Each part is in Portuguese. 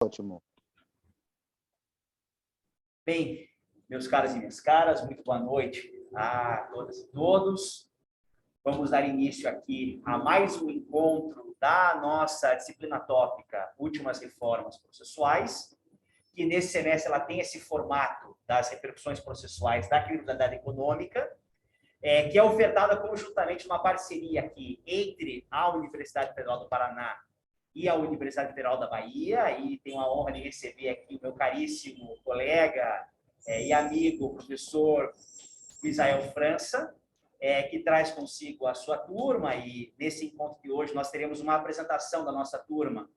Ótimo. Bem, meus caros e minhas caras, muito boa noite a todas e todos. Vamos dar início aqui a mais um encontro da nossa disciplina tópica Últimas Reformas Processuais, que nesse semestre ela tem esse formato das repercussões processuais da criminalidade econômica, que é ofertada conjuntamente uma parceria aqui entre a Universidade Federal do Paraná e a Universidade Federal da Bahia, e tenho a honra de receber aqui o meu caríssimo colega e amigo, professor Misael França, que traz consigo a sua turma, e nesse encontro de hoje nós teremos uma apresentação da nossa turma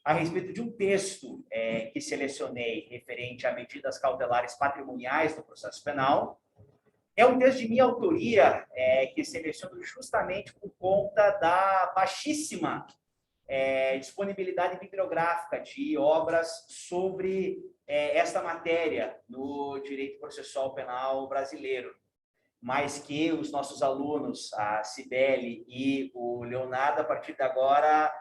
a respeito de um texto que selecionei referente a medidas cautelares patrimoniais no processo penal. É um texto de minha autoria, que seleciono justamente por conta da baixíssima disponibilidade bibliográfica de obras sobre esta matéria no direito processual penal brasileiro, mas que os nossos alunos, a Cibele e o Leonardo, a partir de agora,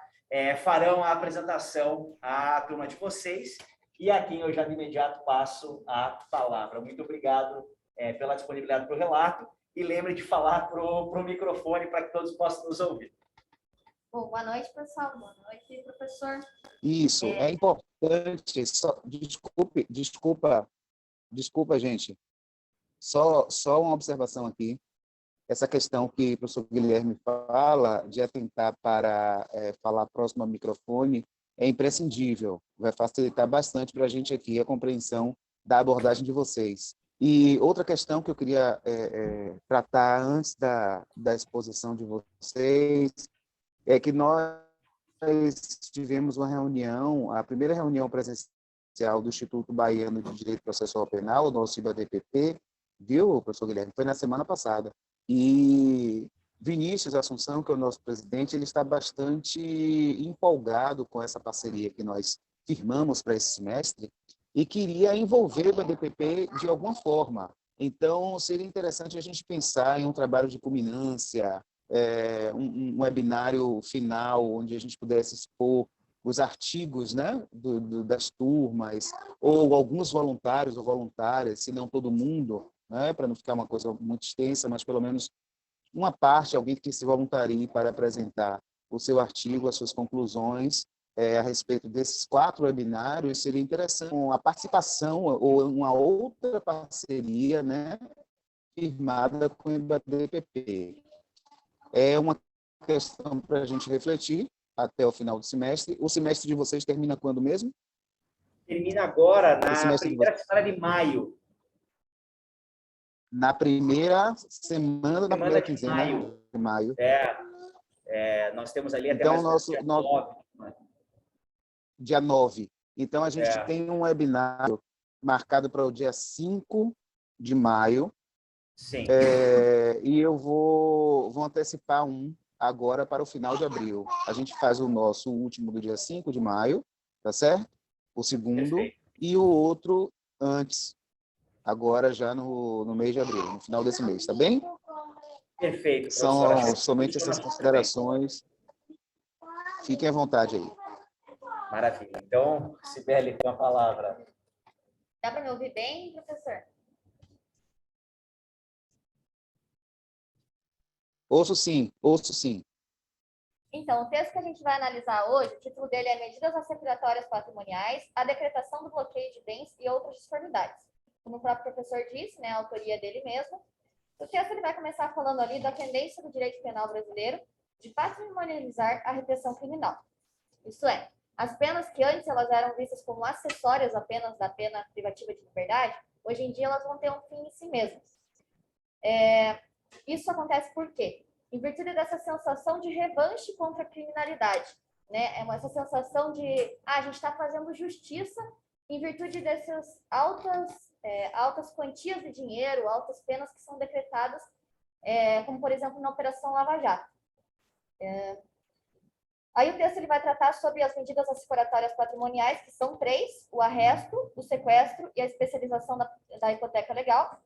farão a apresentação à turma de vocês, e a quem eu já de imediato passo a palavra. Muito obrigado pela disponibilidade para o relato, e lembre de falar para o microfone para que todos possam nos ouvir. Bom, boa noite, pessoal. Boa noite, professor. Isso, é importante, desculpa, gente. Só uma observação aqui. Essa questão que o professor Guilherme fala, de atentar para falar próximo ao microfone, é imprescindível. Vai facilitar bastante para a gente aqui a compreensão da abordagem de vocês. E outra questão que eu queria tratar antes da exposição de vocês é que nós tivemos uma reunião, a primeira reunião presencial do Instituto Baiano de Direito Processual Penal, o nosso IBADPP, viu, professor Guilherme? Foi na semana passada. E Vinícius Assunção, que é o nosso presidente, ele está bastante empolgado com essa parceria que nós firmamos para esse semestre e queria envolver o IBADPP de alguma forma. Então, seria interessante a gente pensar em um trabalho de culminância, um webinário final, onde a gente pudesse expor os artigos, né, das turmas, ou alguns voluntários ou voluntárias, se não todo mundo, né, para não ficar uma coisa muito extensa, mas pelo menos uma parte, alguém que se voluntarie para apresentar o seu artigo, as suas conclusões a respeito desses 4 webinários. Seria interessante a participação ou uma outra parceria, né, firmada com o IBADPP. É uma questão para a gente refletir até o final do semestre. O semestre de vocês termina quando mesmo? Termina agora, na primeira semana de maio. Na primeira semana, na primeira quinzena de maio. Nós temos ali até então, mais dia 9. Dia 9. Então, a gente tem um webinário marcado para o dia 5 de maio. Sim. E eu vou antecipar agora para o final de abril. A gente faz o nosso último do dia 5 de maio, tá certo? O segundo. Perfeito. E o outro antes, agora já no mês de abril, no final desse mês, tá bem? Perfeito, São somente essas considerações. Fiquem à vontade aí. Maravilha. Então, Cibele, com a palavra. Dá para me ouvir bem, professor? Ouço sim. Então, o texto que a gente vai analisar hoje, o título dele é Medidas Assecuratórias Patrimoniais, a decretação do bloqueio de bens e outras disformidades. Como o próprio professor disse, né, a autoria dele mesmo. O texto ele vai começar falando ali da tendência do direito penal brasileiro de patrimonializar a repressão criminal. Isso é, as penas que antes elas eram vistas como acessórias apenas da pena privativa de liberdade, hoje em dia elas vão ter um fim em si mesmas. Isso acontece por quê? Em virtude dessa sensação de revanche contra a criminalidade, né? Essa sensação de a gente está fazendo justiça em virtude dessas altas quantias de dinheiro, altas penas que são decretadas, como por exemplo na Operação Lava Jato. Aí o texto ele vai tratar sobre as medidas assecuratórias patrimoniais, que são 3: o arresto, o sequestro e a especialização da hipoteca legal.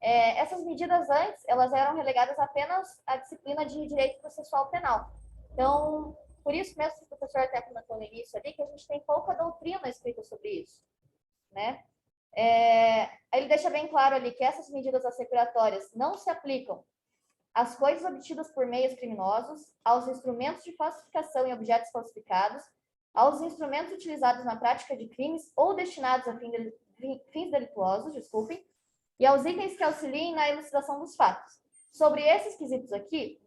Essas medidas antes, elas eram relegadas apenas à disciplina de direito processual penal. Então, por isso mesmo que o professor até comentou no início ali, que a gente tem pouca doutrina escrita sobre isso, né? Ele deixa bem claro ali que essas medidas assecuratórias não se aplicam às coisas obtidas por meios criminosos, aos instrumentos de falsificação e objetos falsificados, aos instrumentos utilizados na prática de crimes ou destinados a fins delituosos, desculpem, e aos itens que auxiliem na elucidação dos fatos. Sobre esses quesitos aqui,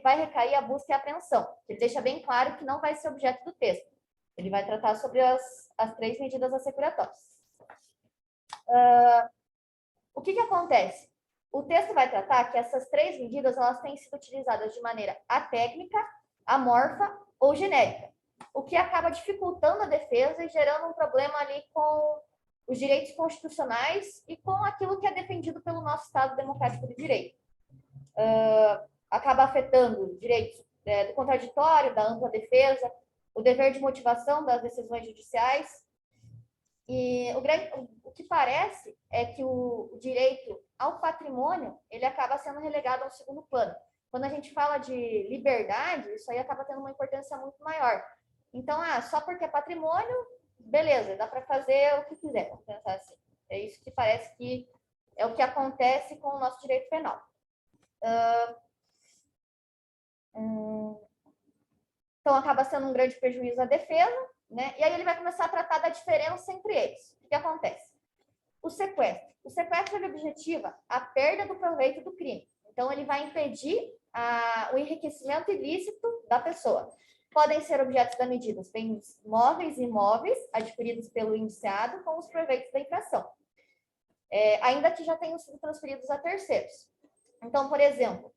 vai recair a busca e a apreensão. Ele deixa bem claro que não vai ser objeto do texto. Ele vai tratar sobre as 3 medidas assecuratórias. O que acontece? O texto vai tratar que essas 3 medidas elas têm sido utilizadas de maneira atécnica, amorfa ou genérica, o que acaba dificultando a defesa e gerando um problema ali com os direitos constitucionais e com aquilo que é defendido pelo nosso Estado Democrático de Direito. Acaba afetando direitos do contraditório, da ampla defesa, o dever de motivação das decisões judiciais. E o que parece é que o direito ao patrimônio, ele acaba sendo relegado ao segundo plano. Quando a gente fala de liberdade, isso aí acaba tendo uma importância muito maior. Então, só porque é patrimônio, beleza, dá para fazer o que quiser, vamos pensar assim. É isso que parece que é o que acontece com o nosso direito penal. Então, acaba sendo um grande prejuízo à defesa, né? E aí ele vai começar a tratar da diferença entre eles. O que acontece? O sequestro. O sequestro ele objetiva a perda do proveito do crime. Então, ele vai impedir o enriquecimento ilícito da pessoa. Podem ser objetos da medida os bens móveis e imóveis adquiridos pelo indiciado com os proveitos da infração, ainda que já tenham sido transferidos a terceiros. Então, por exemplo,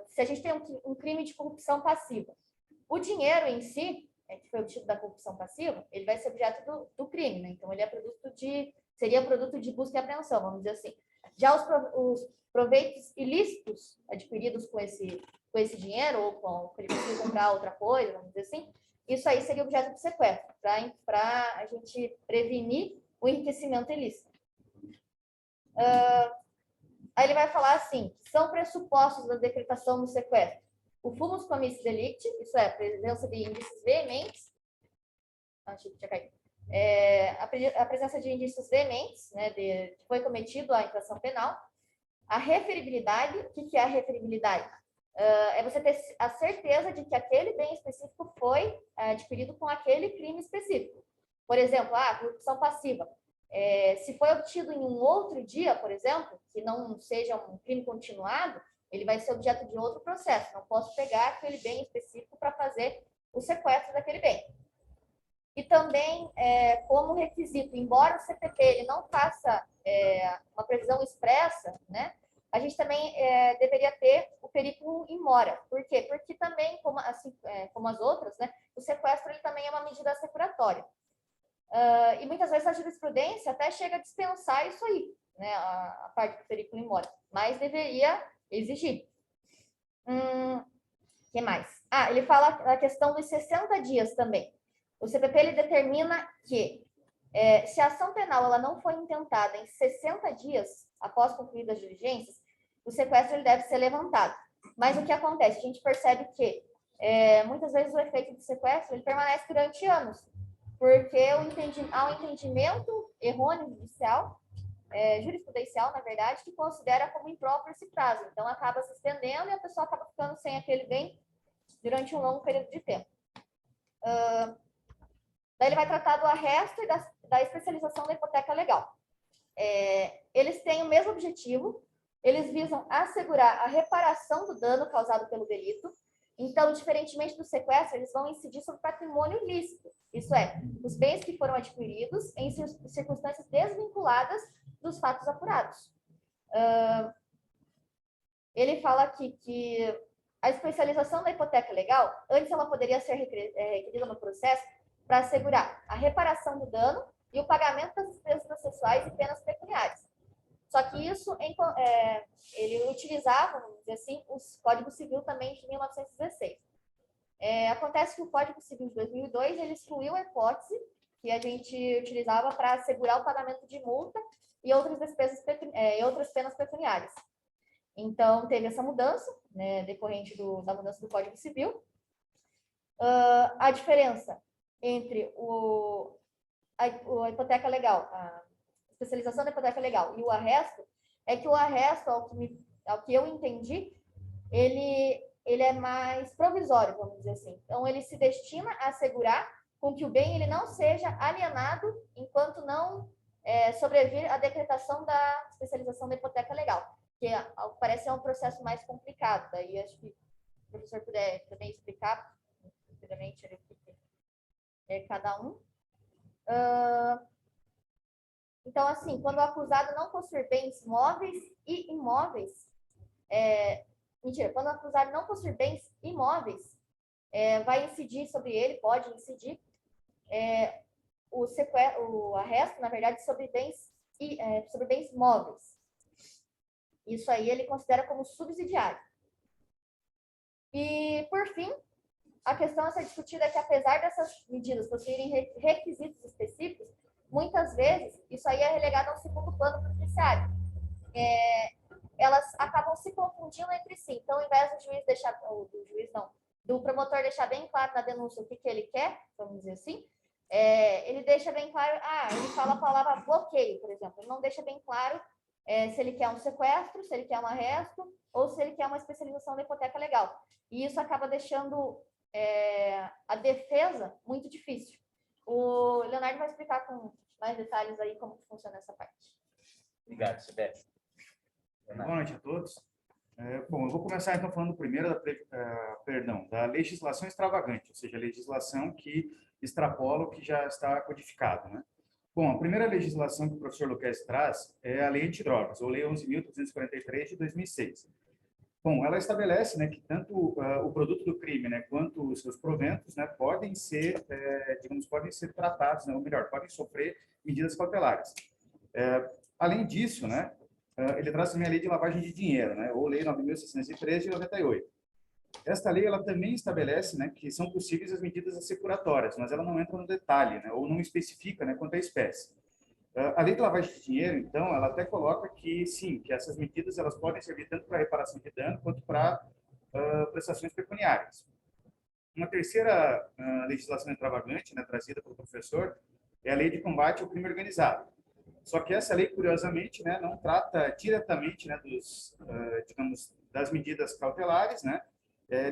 se a gente tem um crime de corrupção passiva, o dinheiro em si, que foi obtido da corrupção passiva, ele vai ser objeto do crime, né? Então, ele seria produto de busca e apreensão, vamos dizer assim. Já os proveitos ilícitos adquiridos com esse dinheiro, ou com ele precisa comprar outra coisa, vamos dizer assim, isso aí seria objeto de sequestro, para a gente prevenir o enriquecimento ilícito. Aí ele vai falar assim, são pressupostos da decretação do sequestro. O fumus commissis delicti, isso é, a presença de indícios veementes, achei que tinha caído, a presença de indícios veementes, né, que foi cometido a infração penal. A referibilidade, o que é a referibilidade? É você ter a certeza de que aquele bem específico foi adquirido com aquele crime específico. Por exemplo, corrupção passiva. Se foi obtido em um outro dia, por exemplo, que não seja um crime continuado, ele vai ser objeto de outro processo. Não posso pegar aquele bem específico para fazer o sequestro daquele bem. E também, como requisito, embora o CPP ele não faça uma previsão expressa, né, a gente também deveria ter o periculum in mora. Por quê? Porque também, como as outras, né, o sequestro ele também é uma medida assecuratória. E muitas vezes a jurisprudência até chega a dispensar isso aí, né, a parte do periculum in mora, mas deveria exigir. Que mais? Ele fala a questão dos 60 dias também. O CPP ele determina que se a ação penal ela não foi intentada em 60 dias após concluídas as diligências, o sequestro ele deve ser levantado. Mas o que acontece? A gente percebe que muitas vezes o efeito do sequestro ele permanece durante anos, porque há um entendimento errôneo jurisprudencial, na verdade, que considera como impróprio esse prazo. Então, acaba se estendendo e a pessoa acaba ficando sem aquele bem durante um longo período de tempo. Daí ele vai tratar do arresto e da especialização da hipoteca legal. Eles têm o mesmo objetivo, eles visam assegurar a reparação do dano causado pelo delito. Então, diferentemente do sequestro, eles vão incidir sobre patrimônio ilícito. Isso é, os bens que foram adquiridos em circunstâncias desvinculadas dos fatos apurados. Ele fala aqui que a especialização da hipoteca legal, antes ela poderia ser requerida no processo para assegurar a reparação do dano e o pagamento das despesas processuais e penas pecuniárias. Só que isso, ele utilizava, vamos dizer assim, o Código Civil também de 1916. Acontece que o Código Civil de 2002, ele excluiu a hipótese que a gente utilizava para assegurar o pagamento de multa e outras despesas e outras penas pecuniárias. Então, teve essa mudança, né, decorrente da mudança do Código Civil. A diferença entre a hipoteca legal, a especialização da hipoteca legal e o arresto, é que o arresto, ao que eu entendi, ele é mais provisório, vamos dizer assim. Então, ele se destina a assegurar com que o bem ele não seja alienado enquanto não sobrevir a decretação da especialização da hipoteca legal, que parece ser um processo mais complicado. Daí, acho que o professor puder também explicar, primeiramente, cada um. Então, assim, quando o acusado não possuir bens móveis e imóveis, quando o acusado não possuir bens imóveis, vai incidir sobre ele, pode incidir o arresto, na verdade, sobre bens móveis. Isso aí ele considera como subsidiário. E, por fim, a questão a ser discutida é que, apesar dessas medidas possuírem requisitos específicos, muitas vezes isso aí é relegado a um segundo plano para o judiciário. Elas acabam se confundindo entre si. Então, ao invés do promotor deixar bem claro na denúncia o que ele quer, vamos dizer assim, ele deixa bem claro, ele fala a palavra bloqueio, por exemplo. Ele não deixa bem claro se ele quer um sequestro, se ele quer um arresto, ou se ele quer uma especialização da hipoteca legal. E isso acaba deixando a defesa muito difícil. O Leonardo vai explicar com mais detalhes aí como funciona essa parte. Obrigado, Sibeli. Boa noite a todos. Bom, eu vou começar então falando primeiro da legislação extravagante, ou seja, a legislação que extrapola o que já está codificado, né? Bom, a primeira legislação que o professor Luquezzi traz é a Lei Antidrogas, ou Lei 11.343 de 2006. Bom, ela estabelece, né, que tanto o produto do crime, né, quanto os seus proventos, né, podem ser tratados, né, ou melhor, podem sofrer medidas cautelares. Além disso, né, ele traz também a Lei de Lavagem de Dinheiro, né, ou Lei 9.613 de 98. Esta lei ela também estabelece, né, que são possíveis as medidas assecuratórias, mas ela não entra no detalhe, né, ou não especifica, né, quanto à espécie. A Lei de Lavagem de Dinheiro, então, ela até coloca que, sim, que essas medidas elas podem servir tanto para reparação de dano quanto para prestações pecuniárias. Uma terceira legislação extravagante, né, trazida pelo professor, é a Lei de Combate ao Crime Organizado. Só que essa lei, curiosamente, né, não trata diretamente, né, das medidas cautelares, né,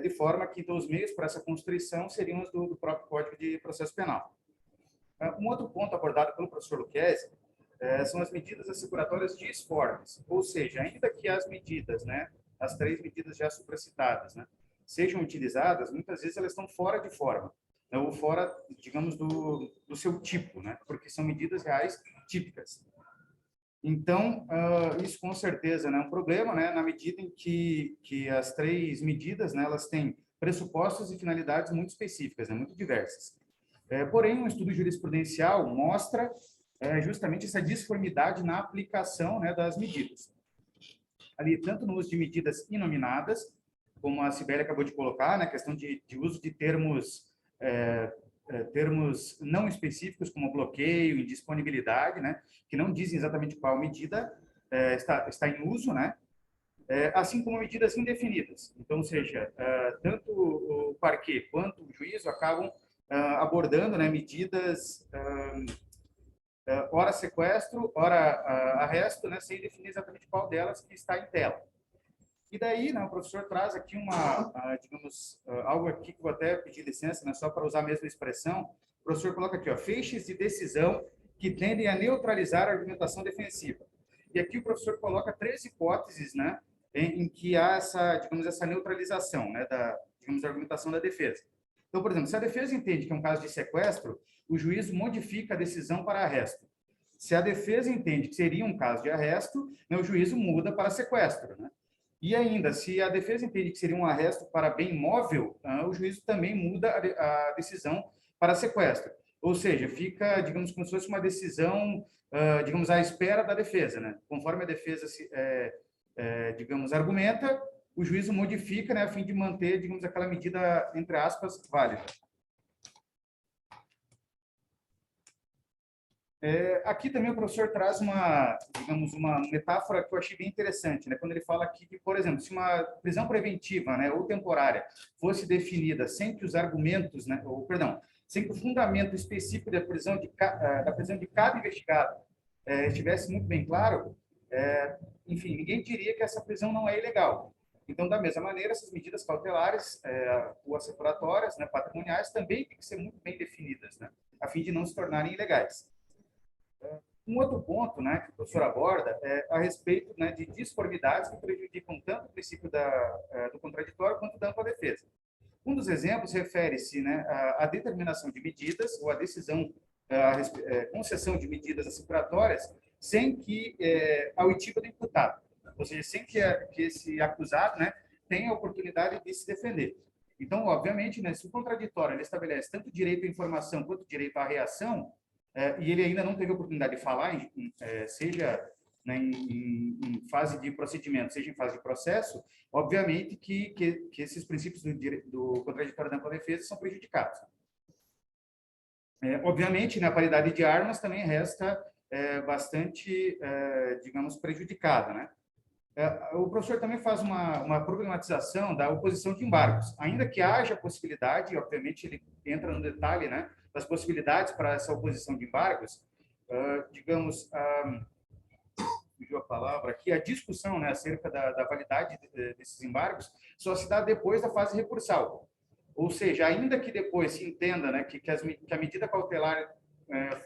de forma que então, os meios para essa constrição seriam os do próprio Código de Processo Penal. Um outro ponto abordado pelo professor Luquezzi são as medidas assecuratórias disformes, ou seja, ainda que as medidas, né, as 3 medidas já supracitadas, né, sejam utilizadas, muitas vezes elas estão fora de forma, né, ou fora, digamos, do seu tipo, né, porque são medidas reais típicas. Então, isso com certeza, né, é um problema, né, na medida em que as 3 medidas, né, elas têm pressupostos e finalidades muito específicas, né, muito diversas. Porém, um estudo jurisprudencial mostra justamente essa disformidade na aplicação, né, das medidas. Ali, tanto no uso de medidas inominadas, como a Sibeli acabou de colocar, né, a questão de uso de termos não específicos, como bloqueio, indisponibilidade, né, que não dizem exatamente qual medida está em uso, né, assim como medidas indefinidas. Então, ou seja, tanto o parquê quanto o juízo acabam abordando, né, medidas, ora sequestro, ora arresto, né, sem definir exatamente qual delas que está em tela. E daí, né, o professor traz aqui digamos, algo aqui que eu vou até pedir licença, né, só para usar a mesma expressão. O professor coloca aqui, feixes de decisão que tendem a neutralizar a argumentação defensiva. E aqui o professor coloca 3 hipóteses, né, em que há essa neutralização, né, da argumentação da defesa. Então, por exemplo, se a defesa entende que é um caso de sequestro, o juiz modifica a decisão para arresto. Se a defesa entende que seria um caso de arresto, né, o juízo muda para sequestro, né? E ainda, se a defesa entende que seria um arresto para bem móvel, o juízo também muda a decisão para sequestro. Ou seja, fica, digamos, como se fosse uma decisão, digamos, à espera da defesa, né? Conforme a defesa digamos, argumenta, o juízo modifica, né, a fim de manter, digamos, aquela medida, entre aspas, válida. Aqui também o professor traz digamos, uma metáfora que eu achei bem interessante, né? Quando ele fala aqui que, por exemplo, se uma prisão preventiva, né, ou temporária fosse definida sem que os argumentos, né, ou, perdão, sem que o fundamento específico da prisão de cada investigado estivesse muito bem claro, enfim, ninguém diria que essa prisão não é ilegal. Então, da mesma maneira, essas medidas cautelares ou assecuratórias, né, patrimoniais, também têm que ser muito bem definidas, né, a fim de não se tornarem ilegais. Um outro ponto, né, que o professor aborda é a respeito, né, de disformidades que prejudicam tanto o princípio do contraditório quanto da ampla defesa. Um dos exemplos refere-se, né, à determinação de medidas ou à decisão, concessão de medidas assecuratórias sem que a oitiva do imputado, ou seja, sem que esse acusado, né, tenha a oportunidade de se defender. Então, obviamente, né, se o contraditório ele estabelece tanto direito à informação quanto direito à reação, e ele ainda não teve a oportunidade de falar, seja, né, em fase de procedimento, seja em fase de processo, obviamente que esses princípios do contraditório da ampla defesa são prejudicados. Obviamente, na paridade de armas também resta bastante, digamos, prejudicada, né? O professor também faz uma problematização da oposição de embargos. Ainda que haja possibilidade, obviamente ele entra no detalhe, né, das possibilidades para essa oposição de embargos, digamos, fugiu a palavra aqui, a discussão, né, acerca da validade desses embargos só se dá depois da fase recursal. Ou seja, ainda que depois se entenda, né, que a medida cautelar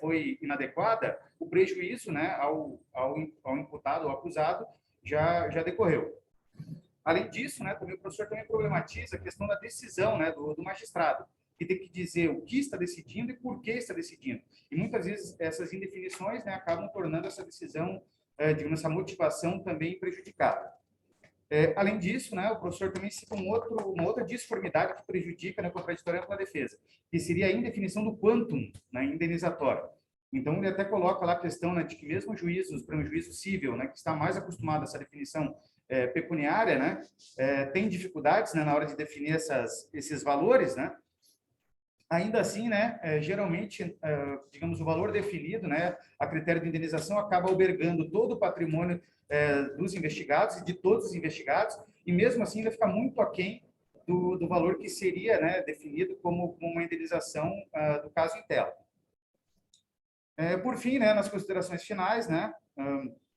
foi inadequada, o prejuízo, né, ao imputado, ao acusado, já decorreu. Além disso, né, também o professor também problematiza a questão da decisão, né, do magistrado, que tem que dizer o que está decidindo e por que está decidindo. E muitas vezes essas indefinições, né, acabam tornando essa decisão, digamos, essa motivação também prejudicada. Além disso, né, o professor também cita uma outra disformidade que prejudica, né, contraditória ampla defesa, que seria a indefinição do quantum, né, indenizatório. Então, ele até coloca lá a questão, né, de que mesmo juízos, para um juízo civil, né, que está mais acostumado a essa definição pecuniária, né, tem dificuldades, né, na hora de definir esses valores, né. Ainda assim, né, geralmente, digamos, o valor definido, né, a critério de indenização acaba albergando todo o patrimônio dos investigados e de todos os investigados, e mesmo assim ainda fica muito aquém do valor que seria, né, definido como uma indenização do caso em tela. Por fim, né, nas considerações finais, né,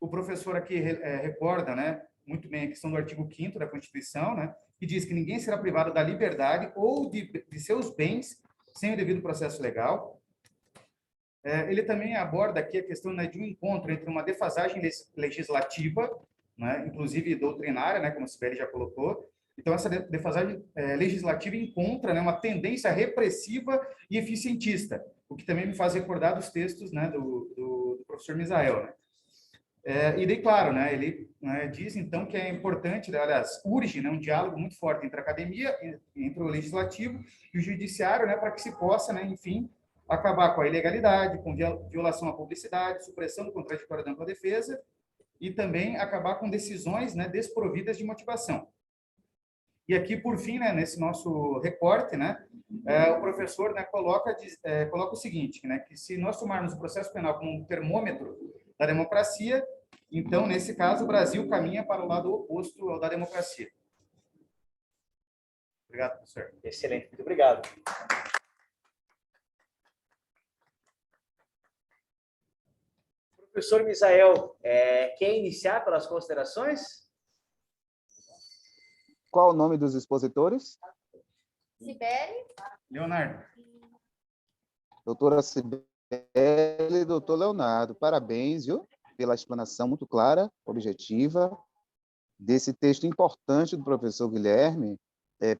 o professor aqui recorda, né, muito bem a questão do artigo 5º da Constituição, né, que diz que ninguém será privado da liberdade ou de seus bens sem o devido processo legal. Ele também aborda aqui a questão, né, de um encontro entre uma defasagem legislativa, né, inclusive doutrinária, né, como a Sibeli já colocou. Então, essa defasagem legislativa encontra, né, uma tendência repressiva e eficientista, o que também me faz recordar dos textos, né, do professor Misael, né? E daí, claro, né, ele, né, diz, então, que é importante, aliás, urge, né, um diálogo muito forte entre a academia, entre o legislativo e o judiciário, né, para que se possa, né, enfim, acabar com a ilegalidade, com violação à publicidade, supressão do contraditório da ampla defesa e também acabar com decisões, né, desprovidas de motivação. E aqui, por fim, né, nesse nosso recorte, né, o professor, né, coloca o seguinte, né, que se nós tomarmos o processo penal como um termômetro da democracia, então, nesse caso, o Brasil caminha para o lado oposto ao da democracia. Obrigado, professor. Excelente, muito obrigado. Professor Misael, quer iniciar pelas considerações? Qual o nome dos expositores? Sibeli. Leonardo. Doutora Sibeli e doutor Leonardo, parabéns, viu, pela explanação muito clara, objetiva, desse texto importante do professor Guilherme,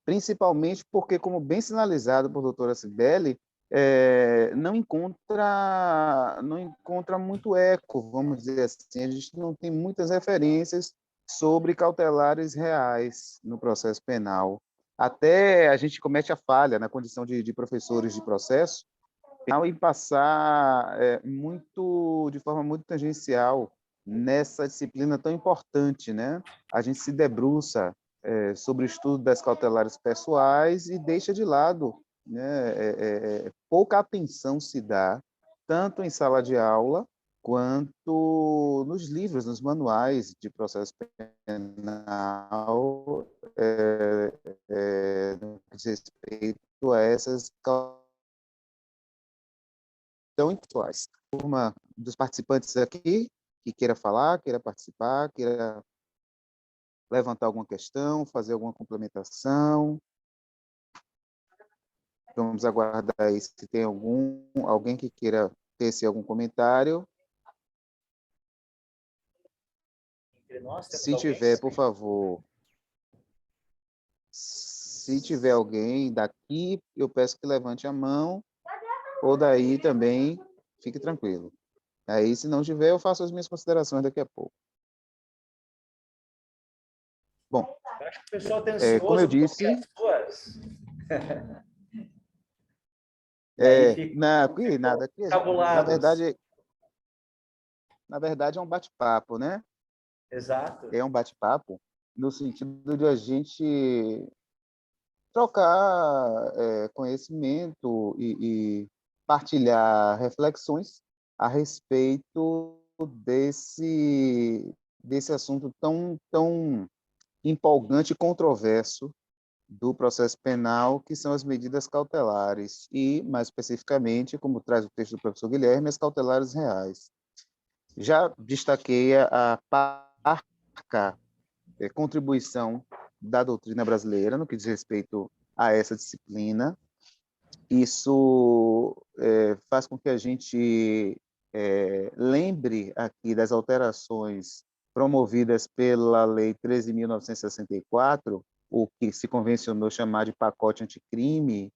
principalmente porque, como bem sinalizado por doutora Sibeli, não encontra muito eco, vamos dizer assim, a gente não tem muitas referências sobre cautelares reais no processo penal. Até a gente comete a falha na condição de professores de processo penal em passar de forma muito tangencial nessa disciplina tão importante, né? A gente se debruça sobre o estudo das cautelares pessoais e deixa de lado, né? Pouca atenção se dá tanto em sala de aula, quanto nos livros, nos manuais de processo penal, no que diz respeito a essas tão intelectuais. Uma dos participantes aqui que queira falar, queira participar, queira levantar alguma questão, fazer alguma complementação. Vamos aguardar aí se tem alguém que queira tecer algum comentário. Entre nós, temos Se tiver, por favor, se tiver alguém daqui, eu peço que levante a mão, ou daí também, fique tranquilo. Aí, se não tiver, eu faço as minhas considerações daqui a pouco. Bom, Eu acho que o pessoal está ansioso como eu por ouvir disse... as suas. E aí ficam nada, aqui, cabulados. na verdade é um bate-papo, né? Exato. É um bate-papo no sentido de a gente trocar conhecimento e partilhar reflexões a respeito desse assunto tão empolgante e controverso do processo penal, que são as medidas cautelares e, mais especificamente, como traz o texto do professor Guilherme, as cautelares reais. Já destaquei a parca contribuição da doutrina brasileira no que diz respeito a essa disciplina. Isso faz com que a gente lembre aqui das alterações promovidas pela Lei 13.964, o que se convencionou chamar de pacote anticrime,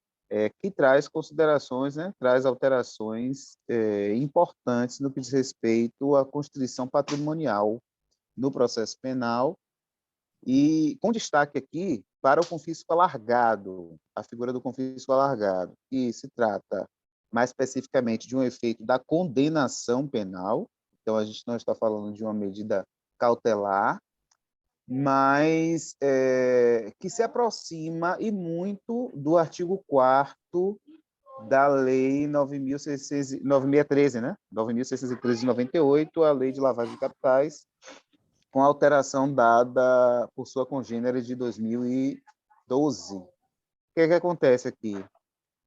que traz considerações, né, traz alterações importantes no que diz respeito à constituição patrimonial no processo penal, e com destaque aqui para o confisco alargado, a figura do confisco alargado, que se trata mais especificamente de um efeito da condenação penal. Então, a gente não está falando de uma medida cautelar, mas que se aproxima e muito do artigo 4º da Lei 9.613, né? 9.613 de 98, a Lei de Lavagem de Capitais, com a alteração dada por sua congênere de 2012. O que acontece aqui?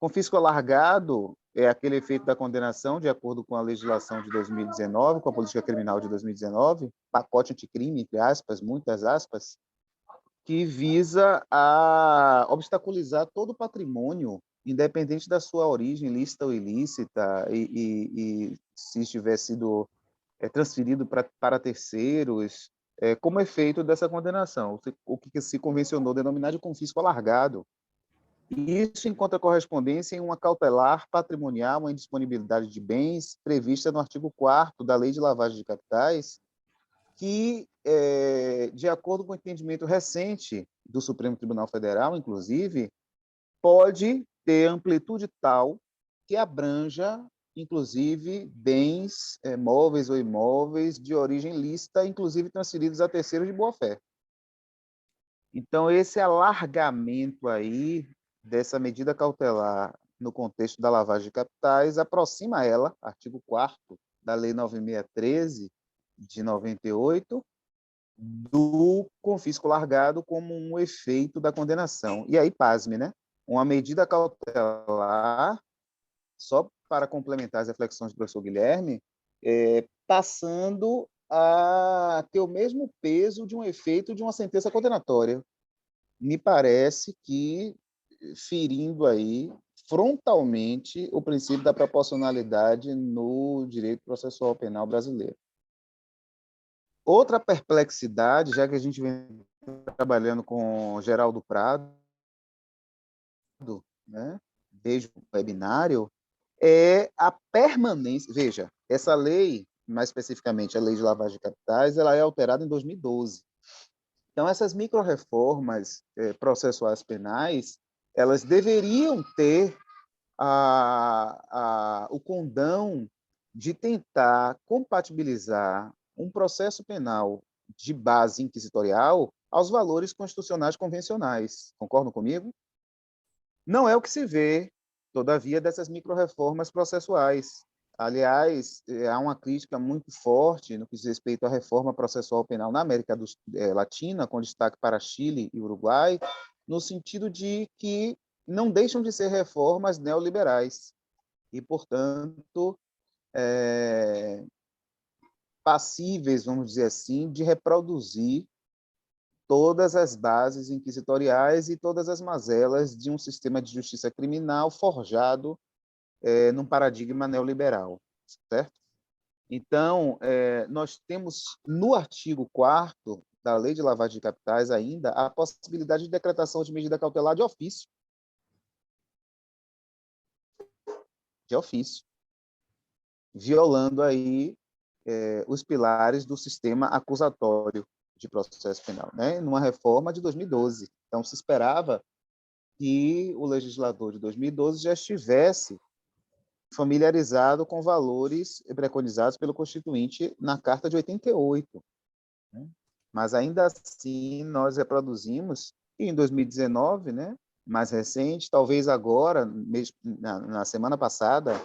Confisco alargado é aquele efeito da condenação, de acordo com a legislação de 2019, com a política criminal de 2019, pacote anticrime, entre aspas, muitas aspas, que visa a obstaculizar todo o patrimônio, independente da sua origem, lícita ou ilícita, e se estiver sido transferido para terceiros, como efeito dessa condenação, o que se convencionou denominar de confisco alargado. E isso encontra correspondência em uma cautelar patrimonial, uma indisponibilidade de bens prevista no artigo 4º da Lei de Lavagem de Capitais, que, de acordo com o entendimento recente do Supremo Tribunal Federal, inclusive, pode ter amplitude tal que abranja, inclusive, bens móveis ou imóveis de origem lícita, inclusive transferidos a terceiros de boa-fé. Então, esse alargamento aí dessa medida cautelar no contexto da lavagem de capitais aproxima ela, artigo 4º da Lei 9.613 de 98, do confisco largado como um efeito da condenação. E aí, pasme, né? Uma medida cautelar, só para complementar as reflexões do professor Guilherme, passando a ter o mesmo peso de um efeito de uma sentença condenatória. Me parece que ferindo aí frontalmente o princípio da proporcionalidade no direito processual penal brasileiro. Outra perplexidade, já que a gente vem trabalhando com Geraldo Prado, né, desde o webinário, é a permanência. Veja, essa lei, mais especificamente a Lei de Lavagem de Capitais, ela é alterada em 2012. Então, essas micro-reformas processuais penais, elas deveriam ter o condão de tentar compatibilizar um processo penal de base inquisitorial aos valores constitucionais convencionais. Concordam comigo? Não é o que se vê, todavia, dessas micro-reformas processuais. Aliás, há uma crítica muito forte no que diz respeito à reforma processual penal na América Latina, com destaque para Chile e Uruguai, no sentido de que não deixam de ser reformas neoliberais e, portanto, passíveis, vamos dizer assim, de reproduzir todas as bases inquisitoriais e todas as mazelas de um sistema de justiça criminal forjado num paradigma neoliberal, certo? Então, nós temos no artigo 4º da Lei de Lavagem de Capitais ainda a possibilidade de decretação de medida cautelar de ofício, violando aí os pilares do sistema acusatório de processo penal, né? Numa reforma de 2012. Então, se esperava que o legislador de 2012 já estivesse familiarizado com valores preconizados pelo Constituinte na Carta de 88. Né? Mas, ainda assim, nós reproduzimos, e em 2019, né, mais recente, talvez agora, na semana passada,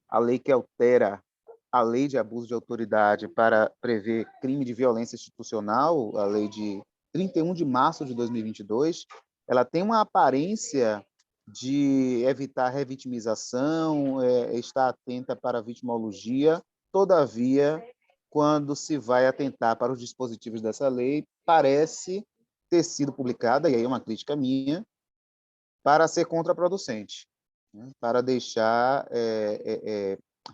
a lei que altera a lei de abuso de autoridade para prever crime de violência institucional, a lei de 31 de março de 2022, ela tem uma aparência de evitar revitimização, estar atenta para a vitimologia. Todavia, quando se vai atentar para os dispositivos dessa lei, parece ter sido publicada, e aí é uma crítica minha, para ser contraproducente, né? Para deixar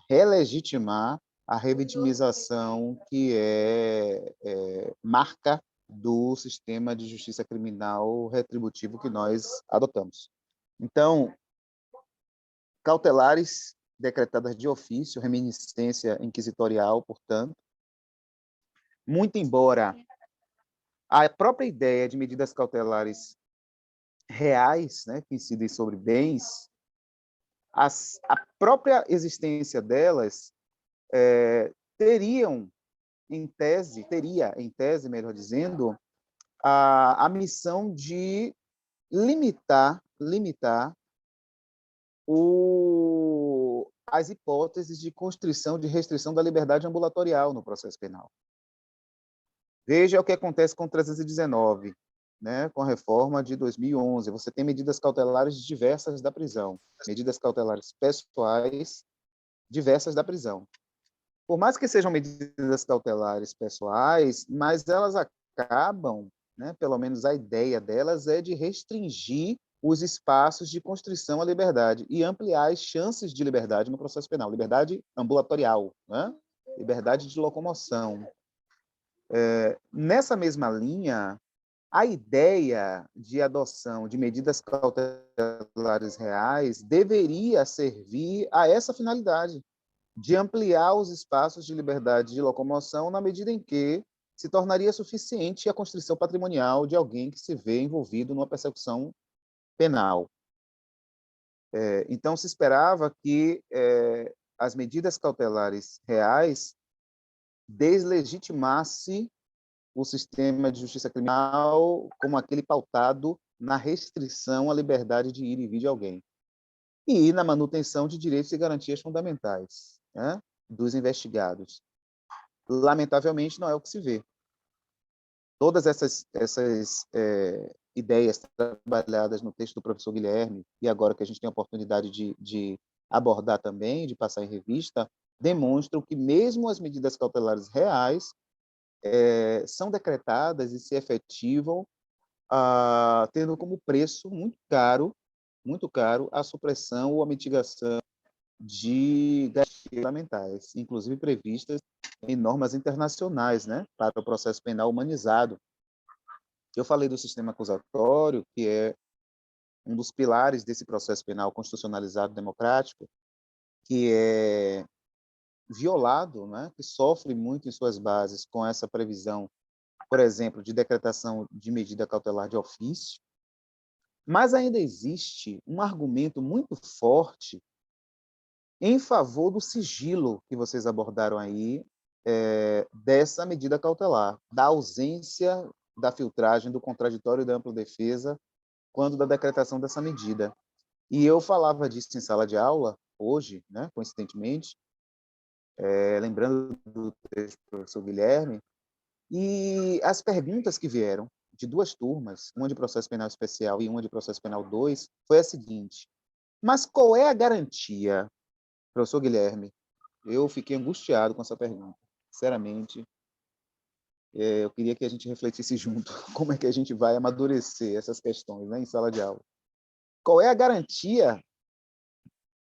relegitimar a revitimização que é marca do sistema de justiça criminal retributivo que nós adotamos. Então, cautelares decretadas de ofício, reminiscência inquisitorial, portanto, muito embora a própria ideia de medidas cautelares reais, né, que incidem sobre bens, a própria existência delas teria em tese, melhor dizendo, a missão de limitar as hipóteses de constrição, de restrição da liberdade ambulatorial no processo penal. Veja o que acontece com o 319, né, com a reforma de 2011. Você tem medidas cautelares diversas da prisão, medidas cautelares pessoais diversas da prisão. Por mais que sejam medidas cautelares pessoais, mas elas acabam, né, pelo menos a ideia delas é de restringir os espaços de constrição à liberdade e ampliar as chances de liberdade no processo penal, liberdade ambulatorial, né? Liberdade de locomoção. Nessa mesma linha, a ideia de adoção de medidas cautelares reais deveria servir a essa finalidade, de ampliar os espaços de liberdade de locomoção na medida em que se tornaria suficiente a constrição patrimonial de alguém que se vê envolvido numa persecução penal. Então, se esperava que as medidas cautelares reais deslegitimasse o sistema de justiça criminal como aquele pautado na restrição à liberdade de ir e vir de alguém e na manutenção de direitos e garantias fundamentais, né, dos investigados. Lamentavelmente, não é o que se vê. Todas essas ideias trabalhadas no texto do professor Guilherme, e agora que a gente tem a oportunidade de abordar também, de passar em revista, demonstram que mesmo as medidas cautelares reais são decretadas e se efetivam tendo como preço muito caro, a supressão ou a mitigação de garantias fundamentais, inclusive previstas em normas internacionais, né, para o processo penal humanizado. Eu falei do sistema acusatório, que é um dos pilares desse processo penal constitucionalizado democrático, que é violado, né, que sofre muito em suas bases com essa previsão, por exemplo, de decretação de medida cautelar de ofício, mas ainda existe um argumento muito forte em favor do sigilo que vocês abordaram aí, dessa medida cautelar, da ausência da filtragem, do contraditório e da ampla defesa, quando da decretação dessa medida. E eu falava disso em sala de aula, hoje, né, coincidentemente, lembrando do texto do professor Guilherme, e as perguntas que vieram de duas turmas, uma de processo penal especial e uma de processo penal 2, foi a seguinte: mas qual é a garantia, professor Guilherme? Eu fiquei angustiado com essa pergunta, sinceramente. Eu queria que a gente refletisse junto como é que a gente vai amadurecer essas questões, né, em sala de aula. Qual é a garantia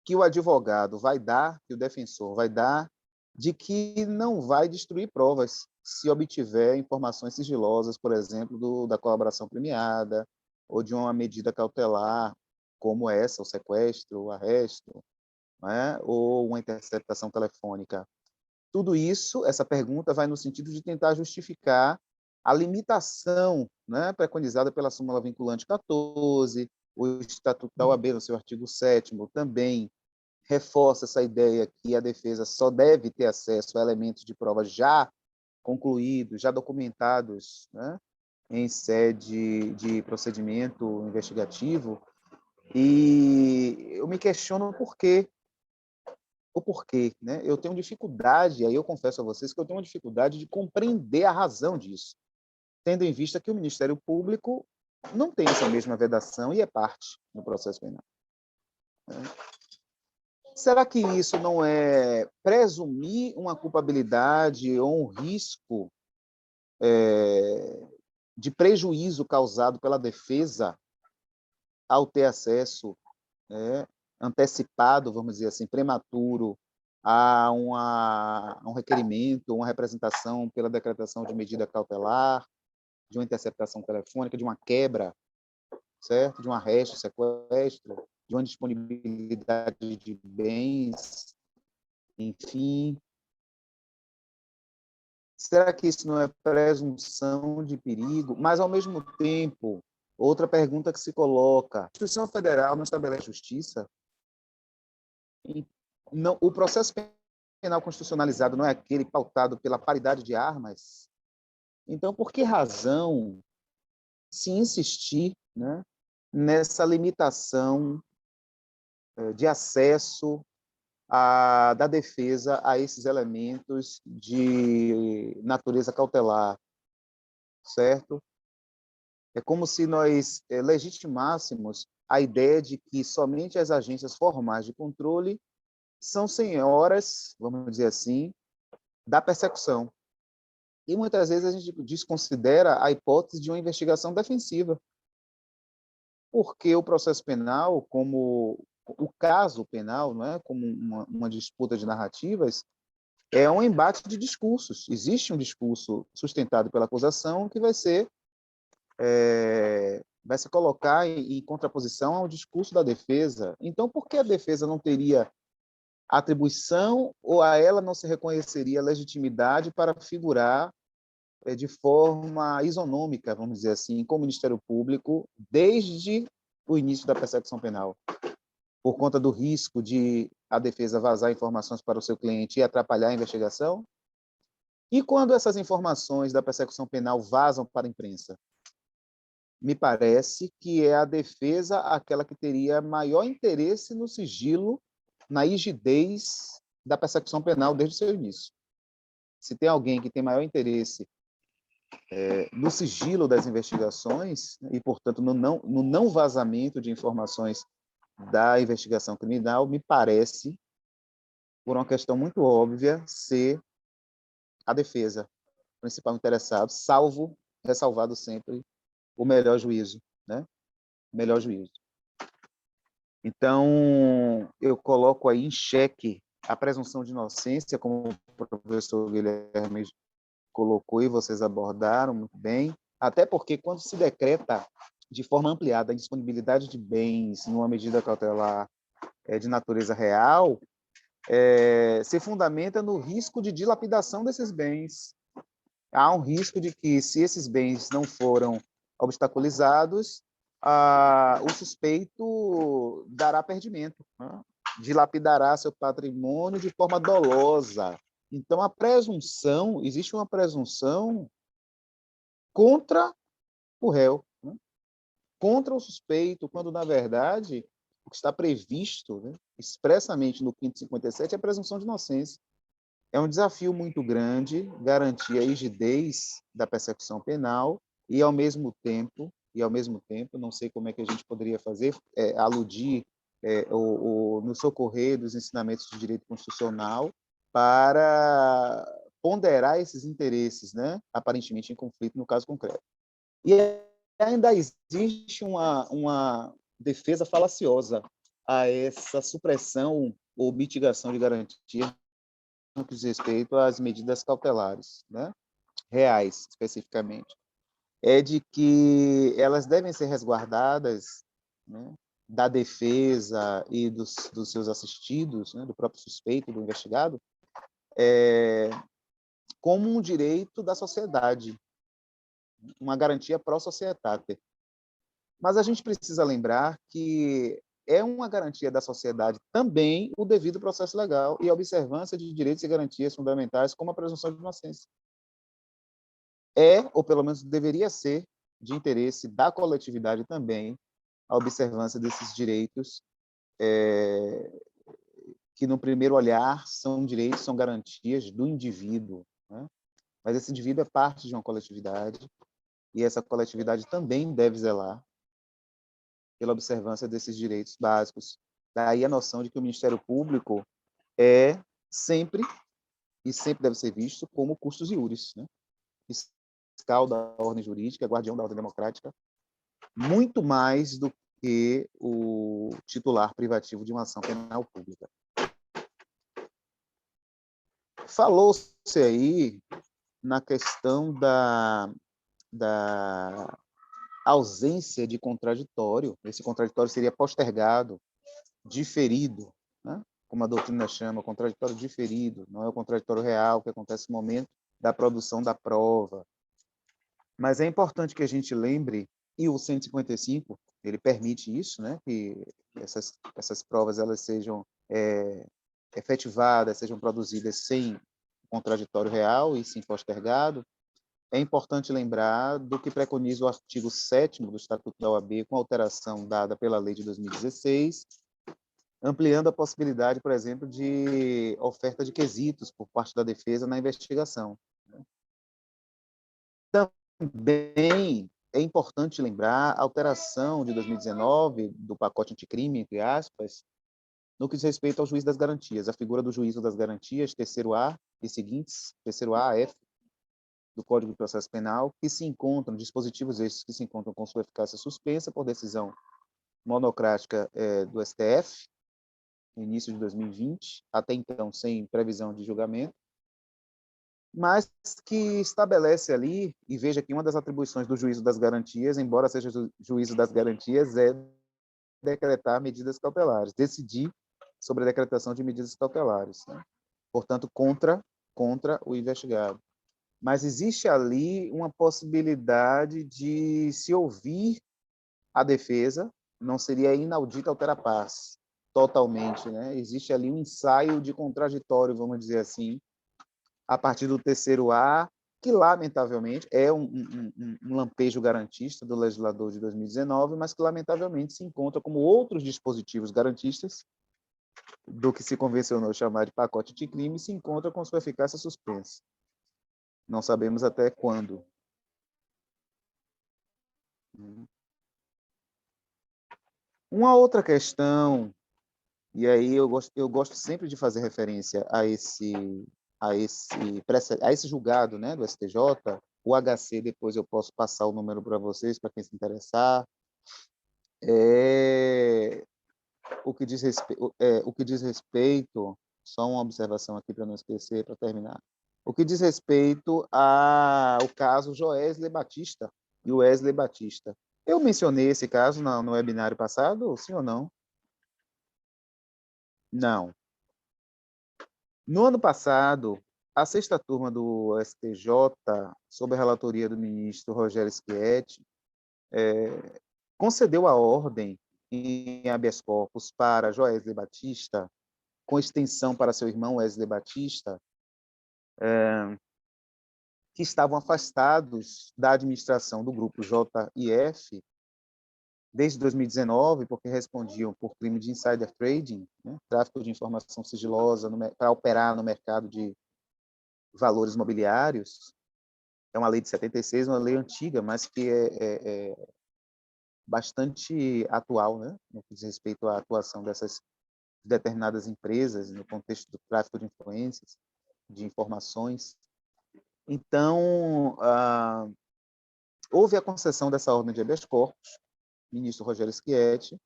que o advogado vai dar, que o defensor vai dar, de que não vai destruir provas se obtiver informações sigilosas, por exemplo, da colaboração premiada ou de uma medida cautelar, como essa, o sequestro, o arresto, né? Ou uma interceptação telefônica. Tudo isso, essa pergunta vai no sentido de tentar justificar a limitação, né, preconizada pela súmula vinculante 14, o Estatuto da OAB, no seu artigo 7º, também reforça essa ideia que a defesa só deve ter acesso a elementos de prova já concluídos, já documentados, né, em sede de procedimento investigativo. E eu me questiono o porquê, né? Eu tenho dificuldade, aí eu confesso a vocês que eu tenho uma dificuldade de compreender a razão disso, tendo em vista que o Ministério Público não tem essa mesma vedação e é parte do processo penal. Será que isso não é presumir uma culpabilidade ou um risco de prejuízo causado pela defesa ao ter acesso, né, antecipado, vamos dizer assim, prematuro, a um requerimento, uma representação pela decretação de medida cautelar, de uma interceptação telefônica, de uma quebra, certo? De um arresto, sequestro, de uma disponibilidade de bens, enfim. Será que isso não é presunção de perigo? Mas, ao mesmo tempo, outra pergunta que se coloca: a Constituição Federal não estabelece justiça? Não, o processo penal constitucionalizado não é aquele pautado pela paridade de armas? Então, por que razão se insistir, né, nessa limitação de acesso da defesa a esses elementos de natureza cautelar, certo? É como se nós legitimássemos a ideia de que somente as agências formais de controle são senhoras, vamos dizer assim, da persecução. E muitas vezes a gente desconsidera a hipótese de uma investigação defensiva, porque o processo penal, como o caso penal, não é, como uma disputa de narrativas, é um embate de discursos. Existe um discurso sustentado pela acusação que vai se colocar em contraposição ao discurso da defesa. Então, por que a defesa não teria atribuição ou a ela não se reconheceria legitimidade para figurar de forma isonômica, vamos dizer assim, com o Ministério Público desde o início da persecução penal, por conta do risco de a defesa vazar informações para o seu cliente e atrapalhar a investigação? E quando essas informações da persecução penal vazam para a imprensa? Me parece que é a defesa aquela que teria maior interesse no sigilo, na rigidez da persecução penal desde o seu início. Se tem alguém que tem maior interesse no sigilo das investigações e, portanto, no não vazamento de informações da investigação criminal, me parece, por uma questão muito óbvia, ser a defesa, o principal interessado, ressalvado sempre o melhor juízo, né? O melhor juízo. Então, eu coloco aí em xeque a presunção de inocência, como o professor Guilherme colocou e vocês abordaram muito bem, até porque quando se decreta de forma ampliada a indisponibilidade de bens numa medida cautelar de natureza real, se fundamenta no risco de dilapidação desses bens. Há um risco de que, se esses bens não foram obstaculizados, o suspeito dará perdimento, né? Dilapidará seu patrimônio de forma dolosa. Então, existe uma presunção contra o réu, né? Contra o suspeito, quando, na verdade, o que está previsto, né, expressamente no 557 é a presunção de inocência. É um desafio muito grande garantir a rigidez da persecução penal e, ao mesmo tempo, não sei como é que a gente poderia fazer, aludir ou nos socorrer dos ensinamentos de direito constitucional para ponderar esses interesses, né, aparentemente em conflito no caso concreto. E ainda existe uma defesa falaciosa a essa supressão ou mitigação de garantia no que diz respeito às medidas cautelares, né, reais, especificamente, é de que elas devem ser resguardadas, né, da defesa e dos seus assistidos, né, do próprio suspeito, do investigado, como um direito da sociedade, uma garantia pró-societate. Mas a gente precisa lembrar que é uma garantia da sociedade também o devido processo legal e a observância de direitos e garantias fundamentais, como a presunção de inocência. É, ou pelo menos deveria ser, de interesse da coletividade também, a observância desses direitos, que, no primeiro olhar, são direitos, são garantias do indivíduo, né? Mas esse indivíduo é parte de uma coletividade e essa coletividade também deve zelar pela observância desses direitos básicos. Daí a noção de que o Ministério Público é sempre, e sempre deve ser visto, como custos iuris, né? Fiscal da ordem jurídica, guardião da ordem democrática, muito mais do que o titular privativo de uma ação penal pública. Falou-se aí na questão da ausência de contraditório. Esse contraditório seria postergado, diferido, né? Como a doutrina chama, contraditório diferido, não é o contraditório real que acontece no momento da produção da prova. Mas é importante que a gente lembre, e o 155, ele permite isso, né? Que essas provas elas sejam efetivadas, sejam produzidas sem contraditório real e sim postergado. É importante lembrar do que preconiza o artigo 7º do Estatuto da OAB, com alteração dada pela lei de 2016, ampliando a possibilidade, por exemplo, de oferta de quesitos por parte da defesa na investigação. Também é importante lembrar a alteração de 2019 do pacote anticrime, entre aspas, no que diz respeito ao juiz das garantias, a figura do juízo das garantias, terceiro A e seguintes, terceiro A a F, do Código de Processo Penal, que se encontram, dispositivos estes que se encontram com sua eficácia suspensa por decisão monocrática do STF, no início de 2020, até então sem previsão de julgamento, mas que estabelece ali, e veja que uma das atribuições do juízo das garantias, embora seja juízo das garantias, é decretar medidas cautelares, decidir sobre a decretação de medidas cautelares, né? Portanto, contra o investigado. Mas existe ali uma possibilidade de se ouvir a defesa, não seria inaudita alterar paz, totalmente, né? Existe ali um ensaio de contraditório, vamos dizer assim, a partir do terceiro A, que, lamentavelmente, é um lampejo garantista do legislador de 2019, mas que, lamentavelmente, se encontra como outros dispositivos garantistas do que se convencionou chamar de pacote de crime, se encontra com sua eficácia suspensa. Não sabemos até quando. Uma outra questão, e aí eu gosto sempre de fazer referência a esse julgado, né, do STJ, o HC, depois eu posso passar o número para vocês, para quem se interessar, o que diz respeito, só uma observação aqui para não esquecer, para terminar, o que diz respeito ao caso Joesley Batista e o Wesley Batista. Eu mencionei esse caso no webinário passado, sim ou não? Não. No ano passado, a sexta turma do STJ, sob a relatoria do ministro Rogério Schietti, concedeu a ordem em habeas corpus para Joesley Batista, com extensão para seu irmão Wesley Batista, que estavam afastados da administração do grupo JIF desde 2019, porque respondiam por crime de insider trading, né, tráfico de informação sigilosa para operar no mercado de valores mobiliários. É uma lei de 76, uma lei antiga, mas que é bastante atual, né, no que diz respeito à atuação dessas determinadas empresas no contexto do tráfico de influências, de informações. Então, houve a concessão dessa ordem de habeas corpus, ministro Rogério Schietti,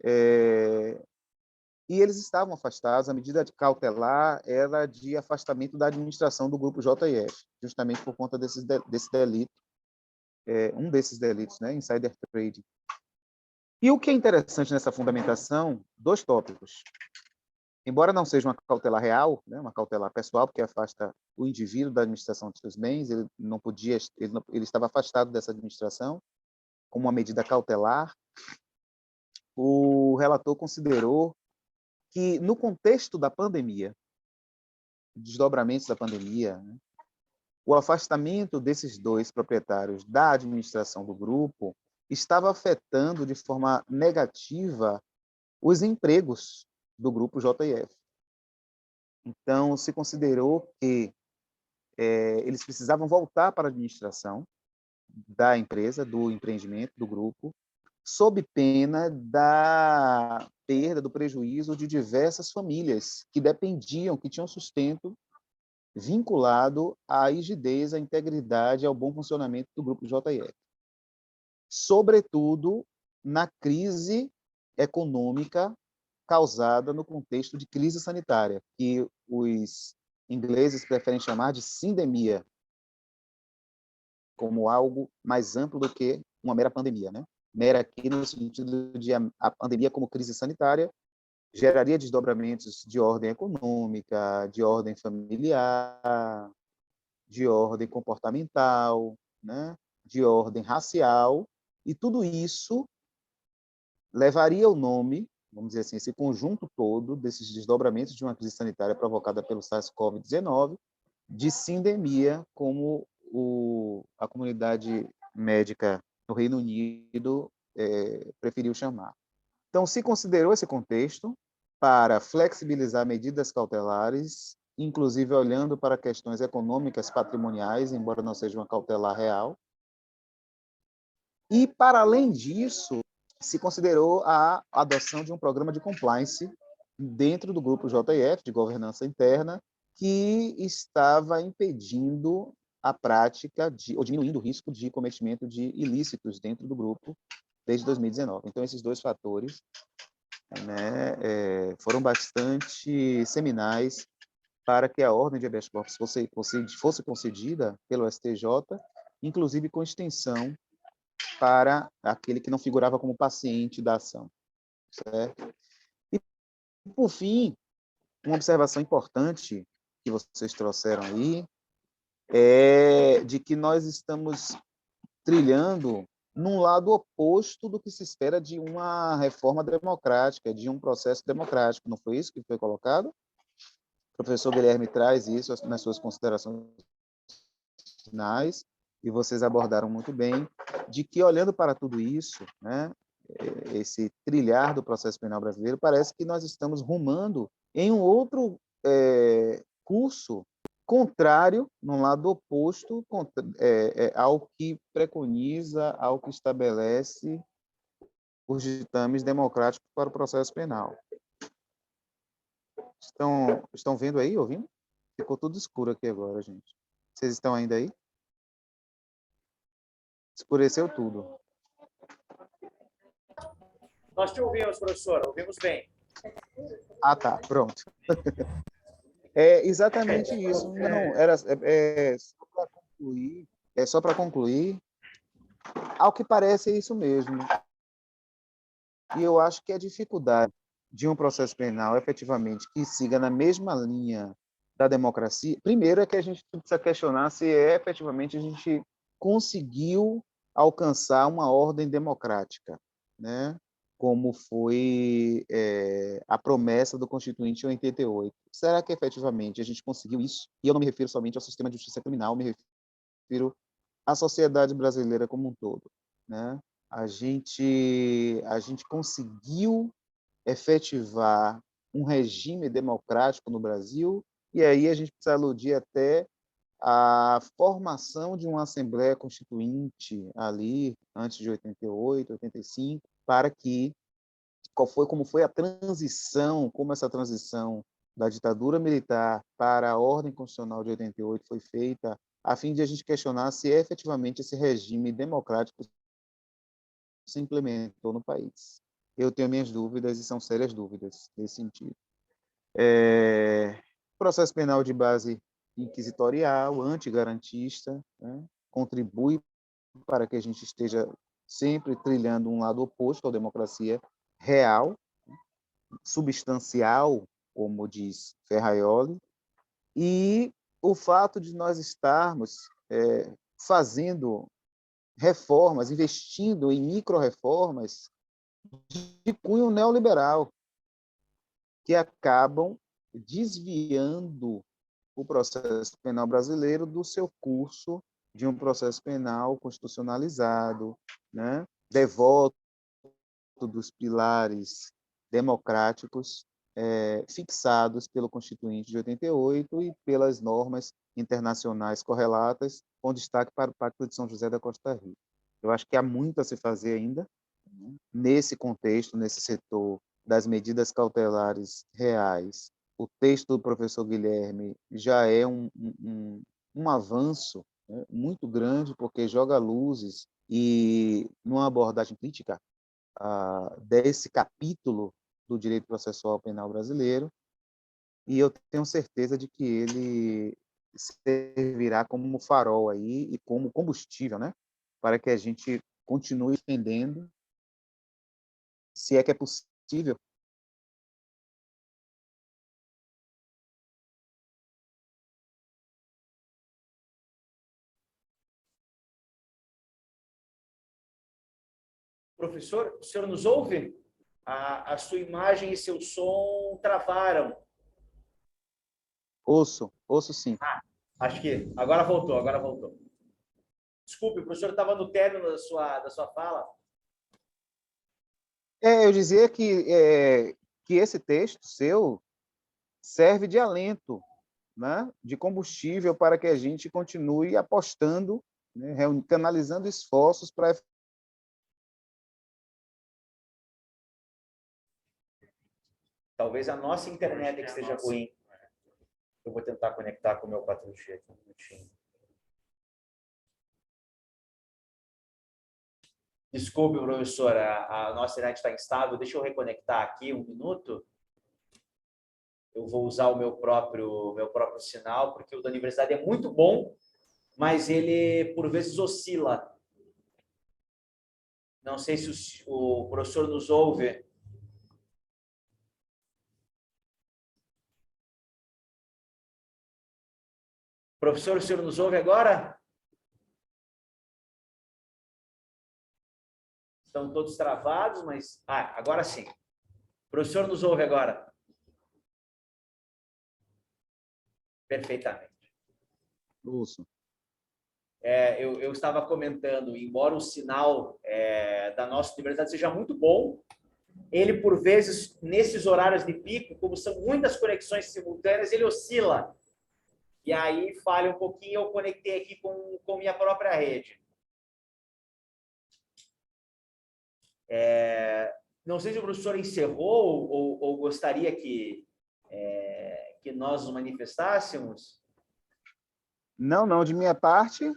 e eles estavam afastados. A medida de cautelar era de afastamento da administração do grupo JF, justamente por conta desse delito, um desses delitos, né, insider trading. E o que é interessante nessa fundamentação, 2 tópicos. Embora não seja uma cautelar real, né, uma cautelar pessoal, porque afasta o indivíduo da administração de seus bens, ele não podia, ele estava afastado dessa administração como uma medida cautelar. O relator considerou que, no contexto da pandemia, desdobramentos da pandemia, né, o afastamento desses 2 proprietários da administração do grupo estava afetando de forma negativa os empregos do grupo JF. Então, se considerou que eles precisavam voltar para a administração da empresa, do empreendimento, do grupo, sob pena da perda, do prejuízo de diversas famílias que dependiam, que tinham sustento vinculado à rigidez, à integridade, ao bom funcionamento do grupo JF. Sobretudo na crise econômica causada no contexto de crise sanitária, que os ingleses preferem chamar de sindemia, como algo mais amplo do que uma mera pandemia, né? Mera aqui no sentido de a pandemia como crise sanitária geraria desdobramentos de ordem econômica, de ordem familiar, de ordem comportamental, né? De ordem racial, e tudo isso levaria o nome, vamos dizer assim, esse conjunto todo desses desdobramentos de uma crise sanitária provocada pelo SARS-CoV-19, de sindemia, como a comunidade médica no Reino Unido preferiu chamar. Então, se considerou esse contexto para flexibilizar medidas cautelares, inclusive olhando para questões econômicas patrimoniais, embora não seja uma cautelar real. E, para além disso, se considerou a adoção de um programa de compliance dentro do grupo JF, de governança interna, que estava impedindo a prática ou diminuindo o risco de cometimento de ilícitos dentro do grupo desde 2019. Então, esses 2 fatores, né, foram bastante seminais para que a ordem de habeas corpus fosse concedida pelo STJ, inclusive com extensão para aquele que não figurava como paciente da ação. Certo? E, por fim, uma observação importante que vocês trouxeram aí é de que nós estamos trilhando num lado oposto do que se espera de uma reforma democrática, de um processo democrático. Não foi isso que foi colocado? O professor Guilherme traz isso nas suas considerações finais, e vocês abordaram muito bem, de que, olhando para tudo isso, né, esse trilhar do processo penal brasileiro, parece que nós estamos rumando em um outro curso contrário, num lado oposto ao que preconiza, ao que estabelece os ditames democráticos para o processo penal. Estão vendo aí, ouvindo? Ficou tudo escuro aqui agora, gente. Vocês estão ainda aí? Escureceu tudo. Nós te ouvimos, professor, ouvimos bem. Ah, tá, pronto. É exatamente isso. Não, era só para concluir. Ao que parece, é isso mesmo. E eu acho que a dificuldade de um processo penal, efetivamente, que siga na mesma linha da democracia, primeiro é que a gente precisa questionar se efetivamente a gente conseguiu alcançar uma ordem democrática, né? Como foi a promessa do Constituinte em 88. Será que efetivamente a gente conseguiu isso? E eu não me refiro somente ao sistema de justiça criminal, me refiro à sociedade brasileira como um todo, né? a gente conseguiu efetivar um regime democrático no Brasil, e aí a gente precisa aludir até a formação de uma Assembleia Constituinte ali, antes de 88, 85, para que, como foi a transição, como essa transição da ditadura militar para a ordem constitucional de 88 foi feita, a fim de a gente questionar se efetivamente esse regime democrático se implementou no país. Eu tenho minhas dúvidas, e são sérias dúvidas nesse sentido. Processo penal de base inquisitorial, antigarantista, né, contribui para que a gente esteja sempre trilhando um lado oposto à democracia real, substancial, como diz Ferraioli, e o fato de nós estarmos fazendo reformas, investindo em micro-reformas de cunho neoliberal, que acabam desviando o processo penal brasileiro do seu curso de um processo penal constitucionalizado, né, devoto dos pilares democráticos fixados pelo Constituinte de 88 e pelas normas internacionais correlatas, com destaque para o Pacto de São José da Costa Rica. Eu acho que há muito a se fazer ainda, né, nesse contexto, nesse setor das medidas cautelares reais. O texto do professor Guilherme já é um avanço, né, muito grande, porque joga luzes e, numa abordagem crítica desse capítulo do direito processual penal brasileiro, e eu tenho certeza de que ele servirá como farol aí e como combustível, né, para que a gente continue estendendo, se é que é possível. Professor, o senhor nos ouve? A sua imagem e seu som travaram. Ouço sim. Acho que agora voltou, agora voltou. Desculpe, o professor estava no término da sua fala. Eu dizia que esse texto seu serve de alento, né, de combustível para que a gente continue apostando, né, canalizando esforços para... Talvez a nossa internet que esteja ruim. Eu vou tentar conectar com o meu 4G aqui um minutinho. Desculpe, professor, a nossa internet está instável. Deixa eu reconectar aqui um minuto. Eu vou usar o meu próprio sinal, porque o da universidade é muito bom, mas ele, por vezes, oscila. Não sei se o professor nos ouve. Professor, o senhor nos ouve agora? Estão todos travados, mas... agora sim. O professor nos ouve agora? Perfeitamente. Ouço. Eu estava comentando, embora o sinal da nossa universidade seja muito bom, ele, por vezes, nesses horários de pico, como são muitas conexões simultâneas, ele oscila. E aí falha um pouquinho, eu conectei aqui com minha própria rede. Não sei se o professor encerrou ou gostaria que nós nos manifestássemos. Não, de minha parte,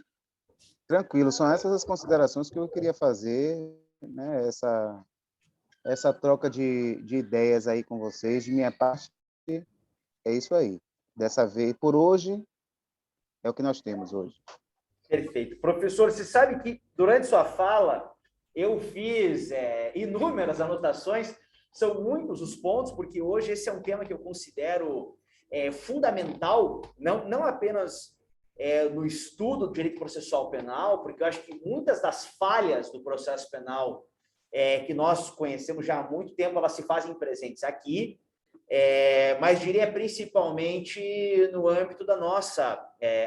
tranquilo. São essas as considerações que eu queria fazer, né, essa troca de ideias aí com vocês. De minha parte, é isso aí. Dessa vez, por hoje, é o que nós temos hoje. Perfeito. Professor, você sabe que durante sua fala eu fiz inúmeras anotações, são muitos os pontos, porque hoje esse é um tema que eu considero fundamental, não apenas no estudo do direito processual penal, porque eu acho que muitas das falhas do processo penal que nós conhecemos já há muito tempo, elas se fazem presentes aqui, mas diria principalmente no âmbito da nossa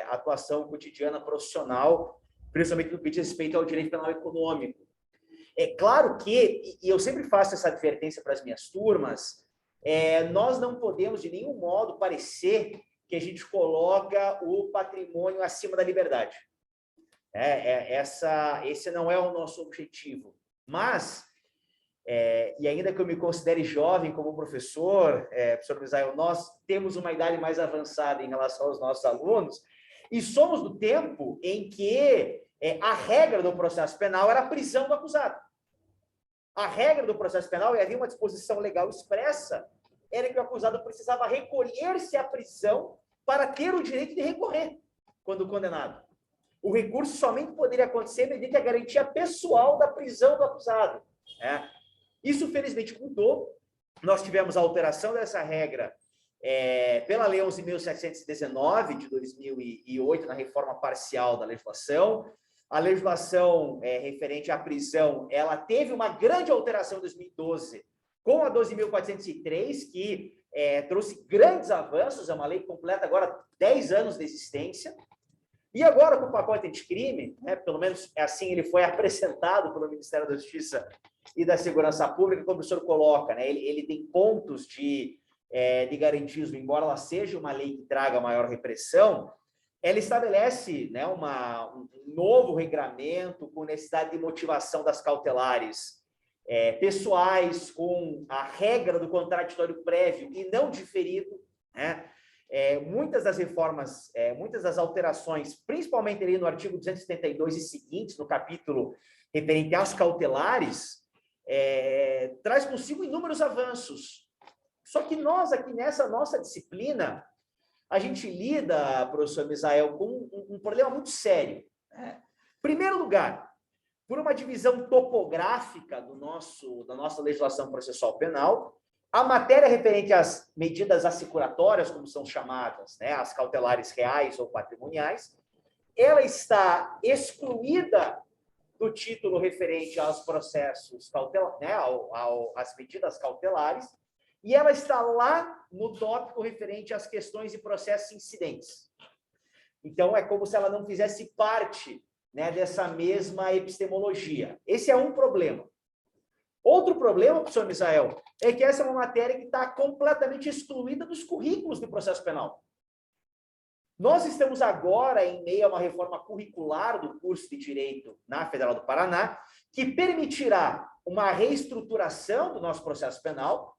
atuação cotidiana profissional, principalmente no que diz respeito ao direito penal econômico. É claro que, e eu sempre faço essa advertência para as minhas turmas, nós não podemos de nenhum modo parecer que a gente coloca o patrimônio acima da liberdade. Esse não é o nosso objetivo. Mas, e ainda que eu me considere jovem como professor, professor Misael, nós temos uma idade mais avançada em relação aos nossos alunos, e somos do tempo em que a regra do processo penal era a prisão do acusado. A regra do processo penal, e havia uma disposição legal expressa, era que o acusado precisava recolher-se à prisão para ter o direito de recorrer quando condenado. O recurso somente poderia acontecer mediante a garantia pessoal da prisão do acusado. Isso, felizmente, mudou. Nós tivemos a alteração dessa regra pela Lei 11.719, de 2008, na reforma parcial da legislação. A legislação referente à prisão, ela teve uma grande alteração em 2012, com a 12.403, que trouxe grandes avanços, é uma lei que completa agora 10 anos de existência. E agora, com o pacote anticrime, pelo menos assim ele foi apresentado pelo Ministério da Justiça e da Segurança Pública, como o senhor coloca, ele tem pontos de garantismo, embora ela seja uma lei que traga maior repressão, ela estabelece um novo regramento com necessidade de motivação das cautelares pessoais, com a regra do contraditório prévio e não diferido. Muitas das reformas, muitas das alterações, principalmente ali no artigo 272 e seguintes, no capítulo referente às cautelares, traz consigo inúmeros avanços. Só que nós, aqui nessa nossa disciplina, a gente lida, professor Misael, com um problema muito sério. Em primeiro lugar, por uma divisão topográfica da nossa legislação processual penal, a matéria referente às medidas assecuratórias, como são chamadas, as cautelares reais ou patrimoniais, ela está excluída do título referente aos processos cautelares, às medidas cautelares, e ela está lá no tópico referente às questões e processos incidentes. Então, é como se ela não fizesse parte dessa mesma epistemologia. Esse é um problema. Outro problema, professor Misael, é que essa é uma matéria que está completamente excluída dos currículos do processo penal. Nós estamos agora em meio a uma reforma curricular do curso de Direito na Federal do Paraná, que permitirá uma reestruturação do nosso processo penal.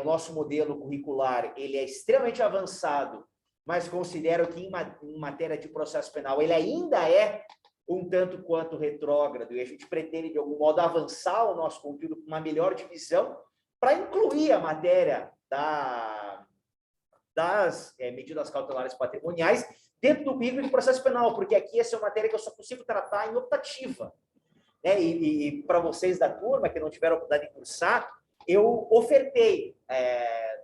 O nosso modelo curricular, ele é extremamente avançado, mas considero que em matéria de processo penal ele ainda é um tanto quanto retrógrado, e a gente pretende, de algum modo, avançar o nosso conteúdo com uma melhor divisão para incluir a matéria das medidas cautelares patrimoniais dentro do currículo de processo penal, porque aqui essa é uma matéria que eu só consigo tratar em optativa. E para vocês da turma que não tiveram a oportunidade de cursar, eu ofertei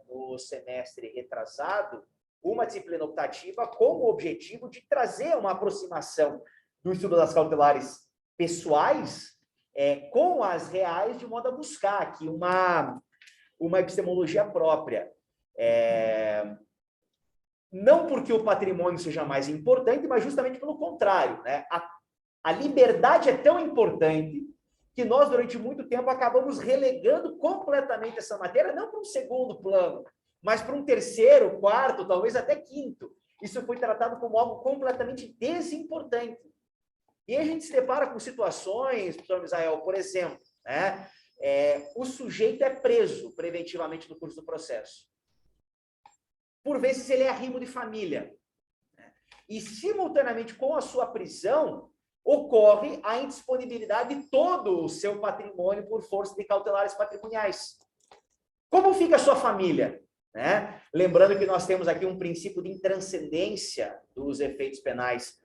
no semestre retrasado uma disciplina optativa com o objetivo de trazer uma aproximação do estudo das cautelares pessoais com as reais, de modo a buscar aqui uma epistemologia própria. Não porque o patrimônio seja mais importante, mas justamente pelo contrário. A liberdade é tão importante que nós, durante muito tempo, acabamos relegando completamente essa matéria, não para um segundo plano, mas para um terceiro, quarto, talvez até quinto. Isso foi tratado como algo completamente desimportante. E a gente se depara com situações, professor Misael, por exemplo, o sujeito é preso preventivamente no curso do processo. Por vezes ele é arrimo de família. E, simultaneamente com a sua prisão, ocorre a indisponibilidade de todo o seu patrimônio por força de cautelares patrimoniais. Como fica a sua família? Lembrando que nós temos aqui um princípio de intranscendência dos efeitos penais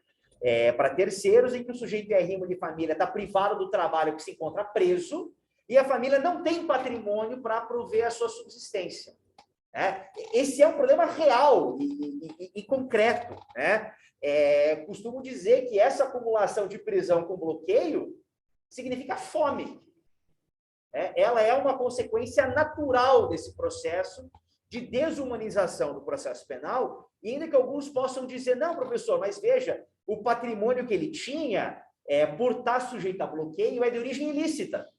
para terceiros, em que o sujeito é arrimo de família, está privado do trabalho, que se encontra preso, e a família não tem patrimônio para prover a sua subsistência. Esse é um problema real e concreto. Costumo dizer que essa acumulação de prisão com bloqueio significa fome. Ela é uma consequência natural desse processo de desumanização do processo penal, e ainda que alguns possam dizer, não, professor, mas veja, o patrimônio que ele tinha por estar sujeito a bloqueio, é de origem ilícita.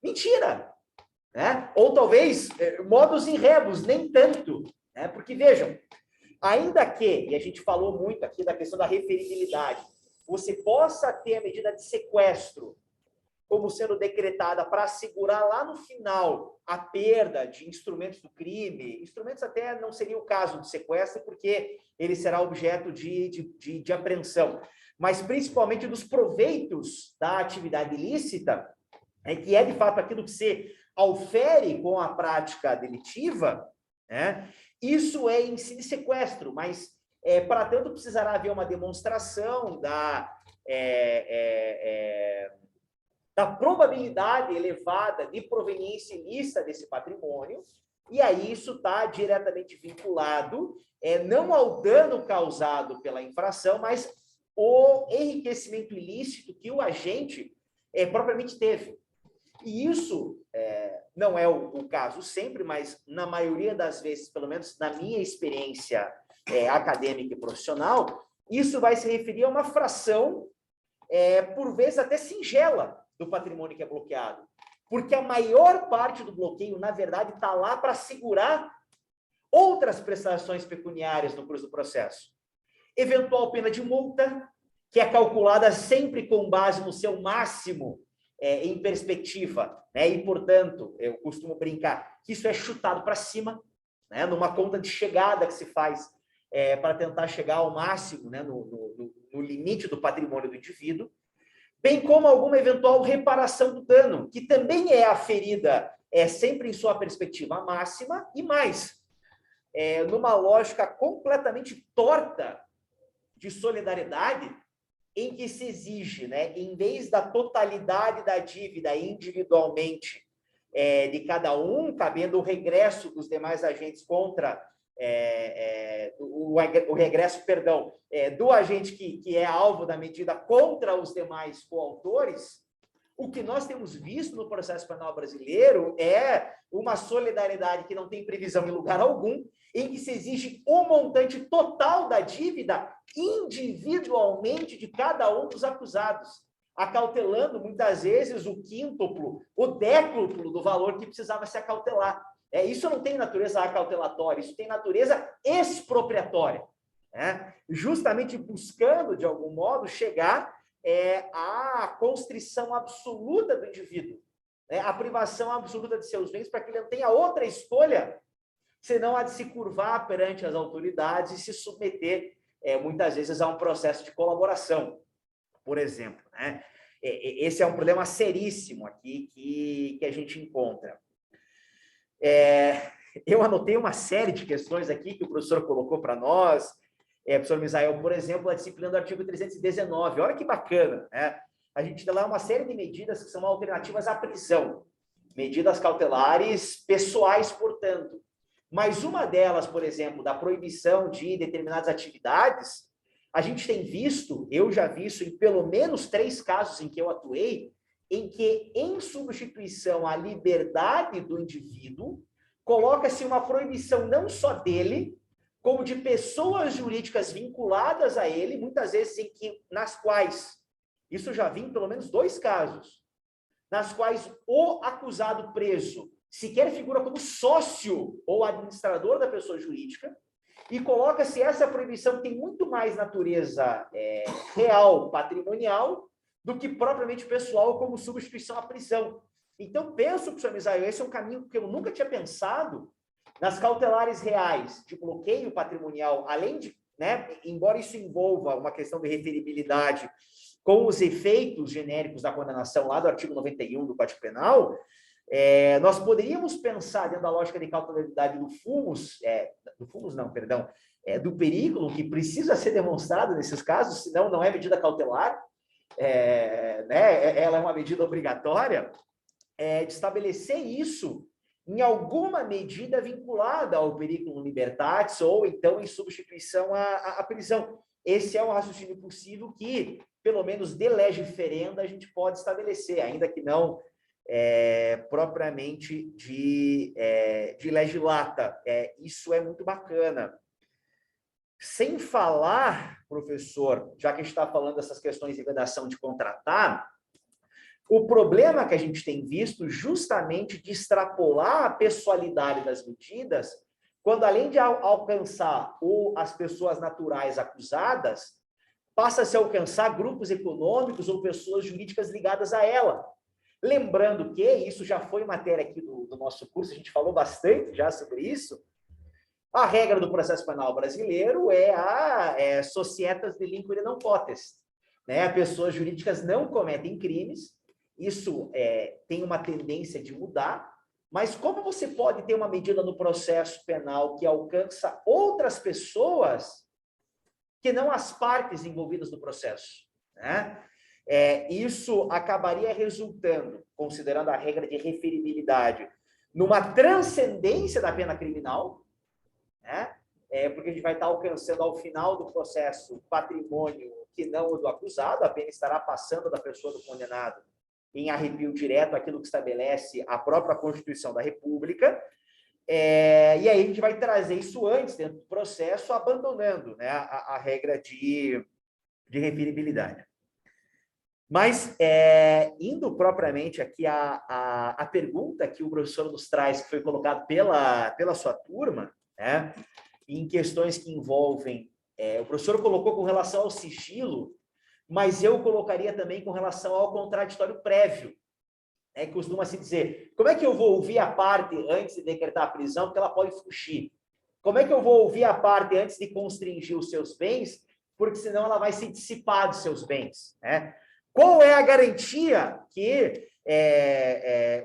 Mentira! Né? Ou talvez modus in rebus, nem tanto. Né? Porque, vejam, ainda que, e a gente falou muito aqui da questão da referibilidade, você possa ter a medida de sequestro como sendo decretada para assegurar lá no final a perda de instrumentos do crime, instrumentos até não seria o caso de sequestro, porque ele será objeto de apreensão, mas principalmente dos proveitos da atividade ilícita, que é de fato aquilo que se aufere com a prática delitiva, né? Isso é em si de sequestro, mas para tanto precisará haver uma demonstração da probabilidade elevada de proveniência ilícita desse patrimônio, e aí isso está diretamente vinculado não ao dano causado pela infração, mas o enriquecimento ilícito que o agente propriamente teve. E isso não é o caso sempre, mas na maioria das vezes, pelo menos na minha experiência acadêmica e profissional, isso vai se referir a uma fração, por vezes até singela, do patrimônio que é bloqueado. Porque a maior parte do bloqueio, na verdade, está lá para segurar outras prestações pecuniárias no curso do processo. Eventual pena de multa, que é calculada sempre com base no seu máximo em perspectiva, né? E, portanto, eu costumo brincar que isso é chutado para cima, né? Numa conta de chegada que se faz para tentar chegar ao máximo, né? No limite do patrimônio do indivíduo, bem como alguma eventual reparação do dano, que também é aferida sempre em sua perspectiva máxima e mais, numa lógica completamente torta de solidariedade, em que se exige, né, em vez da totalidade da dívida individualmente de cada um, cabendo o regresso dos demais agentes contra o regresso, perdão, do agente que é alvo da medida contra os demais coautores, o que nós temos visto no processo penal brasileiro é uma solidariedade que não tem previsão em lugar algum, em que se exige o montante total da dívida individualmente de cada um dos acusados, acautelando muitas vezes o quíntuplo, o décuplo do valor que precisava se acautelar. Isso não tem natureza acautelatória, isso tem natureza expropriatória, né? Justamente buscando, de algum modo, chegar à constrição absoluta do indivíduo, né? A privação absoluta de seus bens, para que ele não tenha outra escolha, senão a de se curvar perante as autoridades e se submeter, muitas vezes, a um processo de colaboração, por exemplo, né? Esse é um problema seríssimo aqui que a gente encontra. Eu anotei uma série de questões aqui que o professor colocou para nós, professor Misael, por exemplo, a disciplina do artigo 319. Olha que bacana, né? A gente dá lá uma série de medidas que são alternativas à prisão, medidas cautelares pessoais, portanto. Mas uma delas, por exemplo, da proibição de determinadas atividades, a gente tem visto, eu já vi isso em pelo menos 3 casos em que eu atuei, em que, em substituição à liberdade do indivíduo, coloca-se uma proibição não só dele, como de pessoas jurídicas vinculadas a ele, muitas vezes nas quais, isso já vi em pelo menos 2 casos, nas quais o acusado preso sequer figura como sócio ou administrador da pessoa jurídica, e coloca-se essa proibição que tem muito mais natureza real, patrimonial, do que propriamente pessoal, como substituição à prisão. Então, penso, professor Misael, esse é um caminho que eu nunca tinha pensado, nas cautelares reais de bloqueio patrimonial, além de, né, embora isso envolva uma questão de referibilidade com os efeitos genéricos da condenação lá do artigo 91 do Código Penal, nós poderíamos pensar dentro da lógica de cautelabilidade do perículo, que precisa ser demonstrado nesses casos, senão não é medida cautelar, né, ela é uma medida obrigatória, de estabelecer isso em alguma medida vinculada ao periculum libertatis ou então em substituição à prisão. Esse é um raciocínio possível que, pelo menos de lege ferenda, a gente pode estabelecer, ainda que não propriamente de lege lata. Isso é muito bacana. Sem falar, professor, já que a gente está falando dessas questões de vedação de contratar, o problema que a gente tem visto justamente de extrapolar a pessoalidade das medidas, quando além de alcançar as pessoas naturais acusadas, passa a se alcançar grupos econômicos ou pessoas jurídicas ligadas a ela. Lembrando que, isso já foi matéria aqui do nosso curso, a gente falou bastante já sobre isso, a regra do processo penal brasileiro é a societas delinquere non potest, né? Pessoas jurídicas não cometem crimes, isso tem uma tendência de mudar, mas como você pode ter uma medida no processo penal que alcança outras pessoas que não as partes envolvidas no processo, né? Isso acabaria resultando, considerando a regra de referibilidade, numa transcendência da pena criminal, né? Porque a gente vai estar alcançando ao final do processo patrimônio que não o do acusado, a pena estará passando da pessoa do condenado em arrepio direto àquilo que estabelece a própria Constituição da República, e aí a gente vai trazer isso antes, dentro do processo, abandonando, né, a regra de referibilidade. Mas, indo propriamente aqui a pergunta que o professor nos traz, que foi colocada pela sua turma, né, em questões que envolvem, o professor colocou com relação ao sigilo, mas eu colocaria também com relação ao contraditório prévio, né, que costuma-se dizer, como é que eu vou ouvir a parte antes de decretar a prisão, porque ela pode fugir? Como é que eu vou ouvir a parte antes de constringir os seus bens, porque senão ela vai se dissipar dos seus bens, né? Qual é a garantia que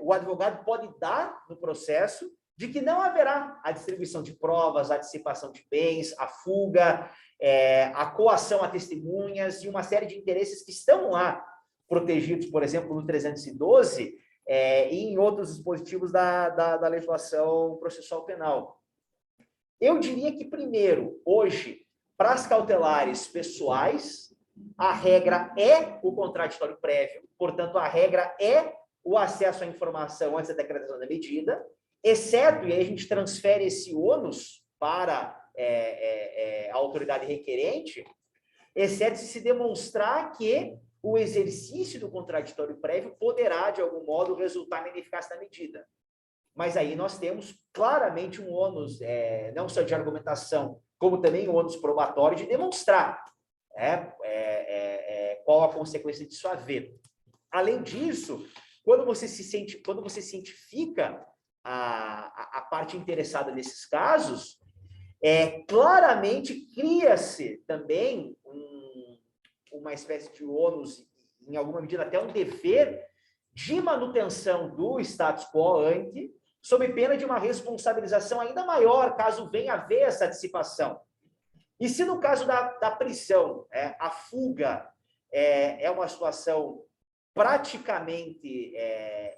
o advogado pode dar no processo de que não haverá a distribuição de provas, a dissipação de bens, a fuga, a coação a testemunhas e uma série de interesses que estão lá protegidos, por exemplo, no 312 e em outros dispositivos da legislação processual penal? Eu diria que, primeiro, hoje, para as cautelares pessoais, a regra é o contraditório prévio, portanto, a regra é o acesso à informação antes da decretação da medida, exceto, e aí a gente transfere esse ônus para a autoridade requerente, exceto se demonstrar que o exercício do contraditório prévio poderá, de algum modo, resultar na ineficácia da medida. Mas aí nós temos claramente um ônus, não só de argumentação, como também um ônus probatório de demonstrar qual a consequência disso haver. Além disso, quando você cientifica a parte interessada nesses casos, claramente cria-se também uma espécie de ônus, em alguma medida até um dever de manutenção do status quo ante, sob pena de uma responsabilização ainda maior, caso venha a haver essa dissipação. E se no caso da prisão, a fuga é uma situação praticamente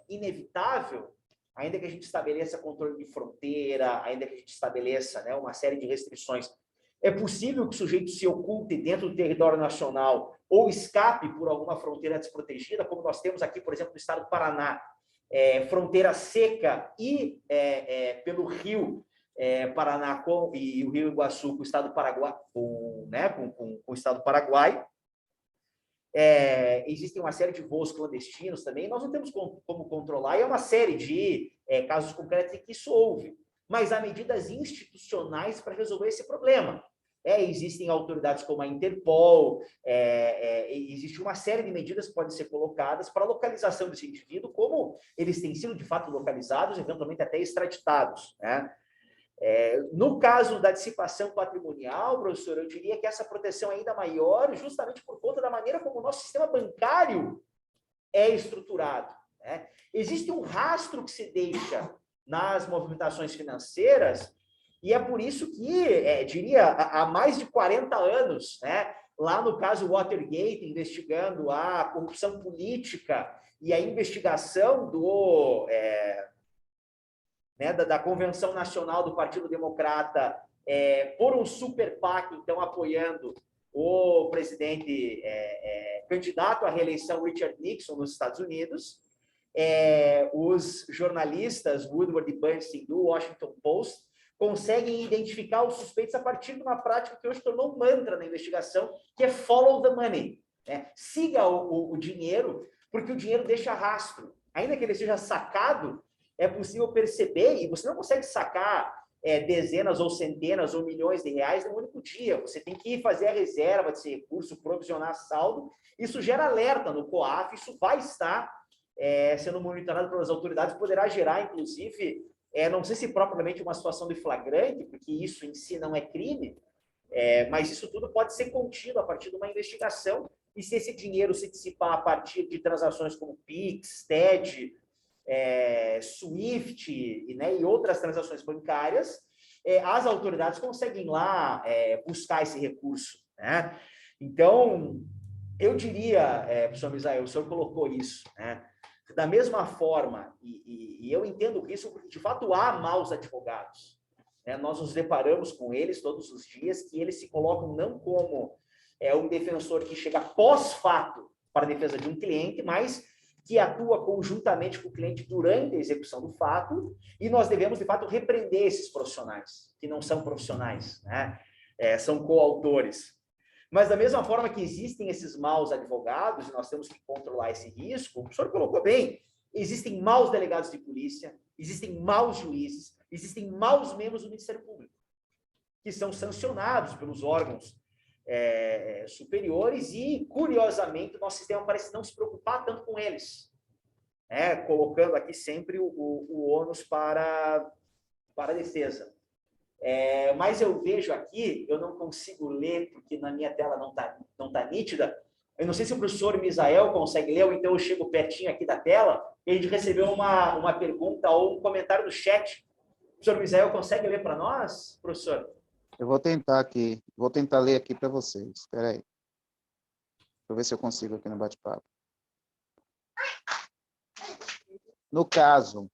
inevitável, ainda que a gente estabeleça controle de fronteira, ainda que a gente estabeleça, né, uma série de restrições, é possível que o sujeito se oculte dentro do território nacional ou escape por alguma fronteira desprotegida, como nós temos aqui, por exemplo, no estado do Paraná, fronteira seca e pelo rio Paraná e o Rio Iguaçu com o estado do Paraguai, com o estado do Paraguai. Existem uma série de voos clandestinos também, nós não temos como controlar, e é uma série de casos concretos em que isso houve. Mas há medidas institucionais para resolver esse problema. Existem autoridades como a Interpol, existe uma série de medidas que podem ser colocadas para a localização desse indivíduo, como eles têm sido, de fato, localizados, eventualmente até extraditados, né? No caso da dissipação patrimonial, professor, eu diria que essa proteção é ainda maior, justamente por conta da maneira como o nosso sistema bancário é estruturado, né? Existe um rastro que se deixa nas movimentações financeiras, e é por isso que, diria, há mais de 40 anos, né, lá no caso Watergate, investigando a corrupção política e a investigação da Convenção Nacional do Partido Democrata por um super PAC, então, apoiando o presidente candidato à reeleição Richard Nixon nos Estados Unidos, os jornalistas Woodward e Bernstein do Washington Post conseguem identificar os suspeitos a partir de uma prática que hoje tornou um mantra na investigação, que é follow the money, né? Siga o dinheiro, porque o dinheiro deixa rastro. Ainda que ele seja sacado, é possível perceber, e você não consegue sacar dezenas ou centenas ou milhões de reais num único dia. Você tem que fazer a reserva desse recurso, provisionar saldo. Isso gera alerta no COAF, isso vai estar sendo monitorado pelas autoridades, poderá gerar, inclusive, não sei se propriamente uma situação de flagrante, porque isso em si não é crime, mas isso tudo pode ser contido a partir de uma investigação, e se esse dinheiro se dissipar a partir de transações como Pix, TED, Swift e outras transações bancárias, as autoridades conseguem lá buscar esse recurso, né? Então, eu diria, professor Misael, o senhor colocou isso, né? Da mesma forma, e eu entendo isso porque, de fato, há maus advogados, né? Nós nos deparamos com eles todos os dias, que eles se colocam não como um defensor que chega pós-fato para a defesa de um cliente, mas que atua conjuntamente com o cliente durante a execução do fato, e nós devemos, de fato, repreender esses profissionais, que não são profissionais, né? São coautores. Mas, da mesma forma que existem esses maus advogados, e nós temos que controlar esse risco, o senhor colocou bem, existem maus delegados de polícia, existem maus juízes, existem maus membros do Ministério Público, que são sancionados pelos ônus superiores e, curiosamente, o nosso sistema parece não se preocupar tanto com eles, colocando aqui sempre o ônus para a defesa. Mas eu vejo aqui, eu não consigo ler, porque na minha tela não tá nítida. Eu não sei se o professor Misael consegue ler, ou então eu chego pertinho aqui da tela, e a gente recebeu uma pergunta ou um comentário no chat. O professor Misael consegue ler para nós, professor? Eu vou tentar aqui, ler aqui para vocês. Espera aí. Deixa eu ver se eu consigo aqui no bate-papo. No caso,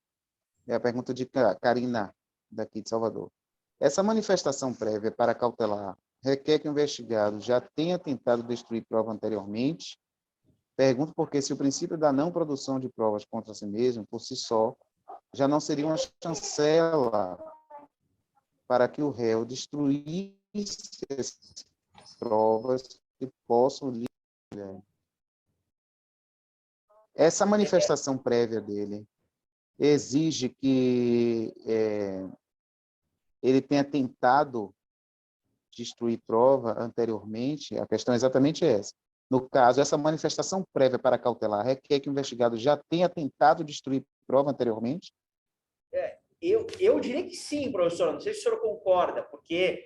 é a pergunta de Karina, daqui de Salvador. Essa manifestação prévia para cautelar requer que o investigado já tenha tentado destruir prova anteriormente? Pergunto porque se o princípio da não produção de provas contra si mesmo, por si só, já não seria uma chancela para que o réu destruísse as provas que possam lhe... Essa manifestação prévia dele exige que ele tenha tentado destruir prova anteriormente. A questão é exatamente essa. No caso, essa manifestação prévia para cautelar requer que o investigado já tenha tentado destruir prova anteriormente? Eu diria que sim, professor. Não sei se o senhor concorda, porque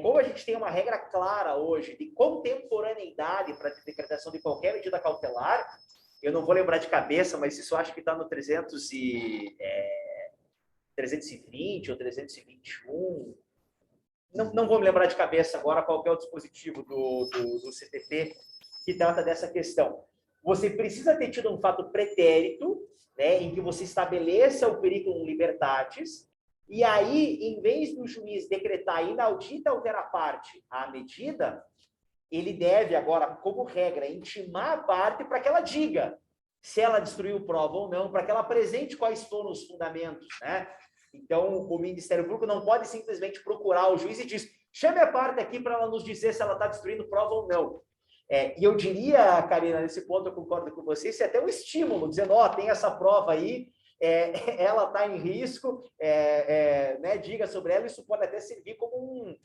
como a gente tem uma regra clara hoje de contemporaneidade para a decretação de qualquer medida cautelar, eu não vou lembrar de cabeça, mas isso eu acho que está no 320 ou 321. Não vou me lembrar de cabeça agora qual é o dispositivo do CTP que trata dessa questão. Você precisa ter tido um fato pretérito, né, em que você estabeleça o periculum libertatis, e aí, em vez do juiz decretar inaudita altera parte a medida, ele deve agora, como regra, intimar a parte para que ela diga se ela destruiu prova ou não, para que ela apresente quais foram os fundamentos, né? Então, o Ministério Público não pode simplesmente procurar o juiz e diz, chame a parte aqui para ela nos dizer se ela está destruindo prova ou não. E eu diria, Karina, nesse ponto eu concordo com você, isso é até um estímulo, dizendo, tem essa prova aí, ela está em risco, né, diga sobre ela, isso pode até servir como um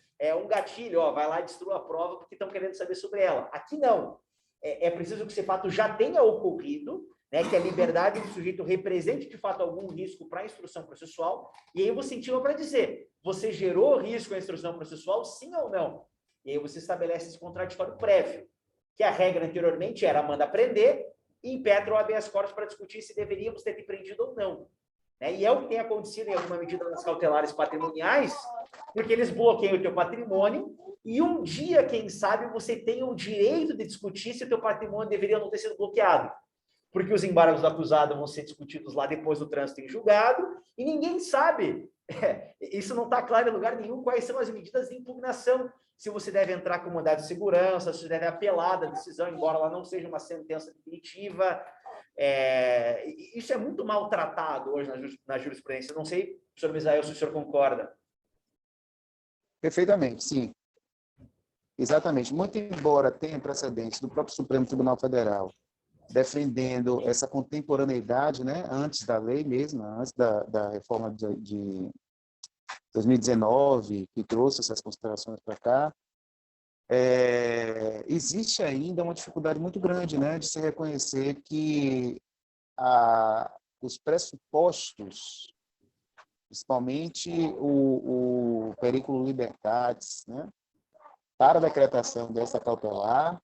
gatilho, vai lá e destrua a prova porque estão querendo saber sobre ela. Aqui não. É preciso que esse fato já tenha ocorrido, né, que a liberdade do sujeito represente, de fato, algum risco para a instrução processual, e aí você intima para dizer, você gerou risco à instrução processual, sim ou não? E aí você estabelece esse contraditório prévio, que a regra anteriormente era manda prender, e impede o habeas corpus para discutir se deveríamos ter te prendido ou não. E é o que tem acontecido em alguma medida nas cautelares patrimoniais, porque eles bloqueiam o teu patrimônio, e um dia, quem sabe, você tem o direito de discutir se o teu patrimônio deveria não ter sido bloqueado. Porque os embargos do acusado vão ser discutidos lá depois do trânsito em julgado, e ninguém sabe, isso não está claro em lugar nenhum, quais são as medidas de impugnação, se você deve entrar com mandado de segurança, se você deve apelar da decisão, embora ela não seja uma sentença definitiva. Isso é muito maltratado hoje na jurisprudência. Não sei, professor Misael, se o senhor concorda. Perfeitamente, sim. Exatamente. Muito embora tenha precedentes do próprio Supremo Tribunal Federal defendendo essa contemporaneidade, né, antes da lei mesmo, antes da reforma de 2019, que trouxe essas considerações para cá, existe ainda uma dificuldade muito grande, né, de se reconhecer que os pressupostos, principalmente o periculum libertatis, né, para a decretação dessa cautelar,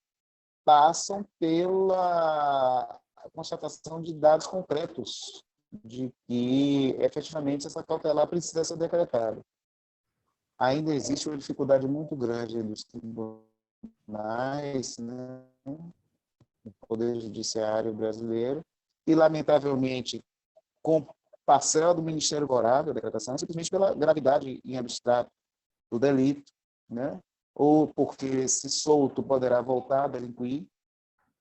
passam pela constatação de dados concretos de que, efetivamente, essa cautelar precisa ser decretada. Ainda existe uma dificuldade muito grande dos tribunais, né, no Poder Judiciário brasileiro, e, lamentavelmente, com parcela do Ministério Horário, a decretação, simplesmente pela gravidade em abstrato do delito, né, ou porque, se solto, poderá voltar a delinquir,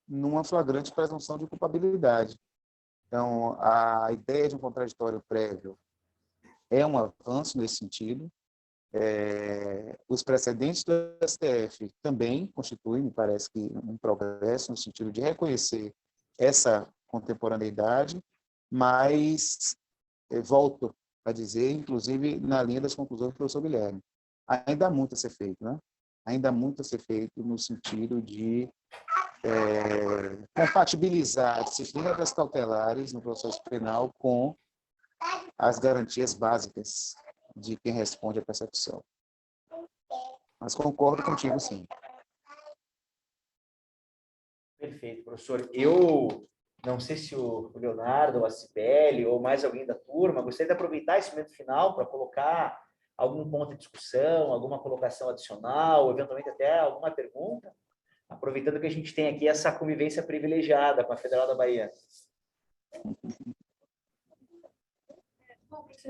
numa flagrante presunção de culpabilidade. Então, a ideia de um contraditório prévio é um avanço nesse sentido. Os precedentes do STF também constituem, me parece que, um progresso no sentido de reconhecer essa contemporaneidade, mas volto a dizer, inclusive na linha das conclusões do professor Guilherme, ainda há muito a ser feito, né? Ainda há muito a ser feito no sentido de compatibilizar a disciplina das cautelares no processo penal com as garantias básicas de quem responde à persecução. Mas concordo contigo, sim. Perfeito, professor. Eu não sei se o Leonardo, ou a Cibele, ou mais alguém da turma, gostaria de aproveitar esse momento final para colocar algum ponto de discussão, alguma colocação adicional, eventualmente até alguma pergunta, aproveitando que a gente tem aqui essa convivência privilegiada com a Federal da Bahia.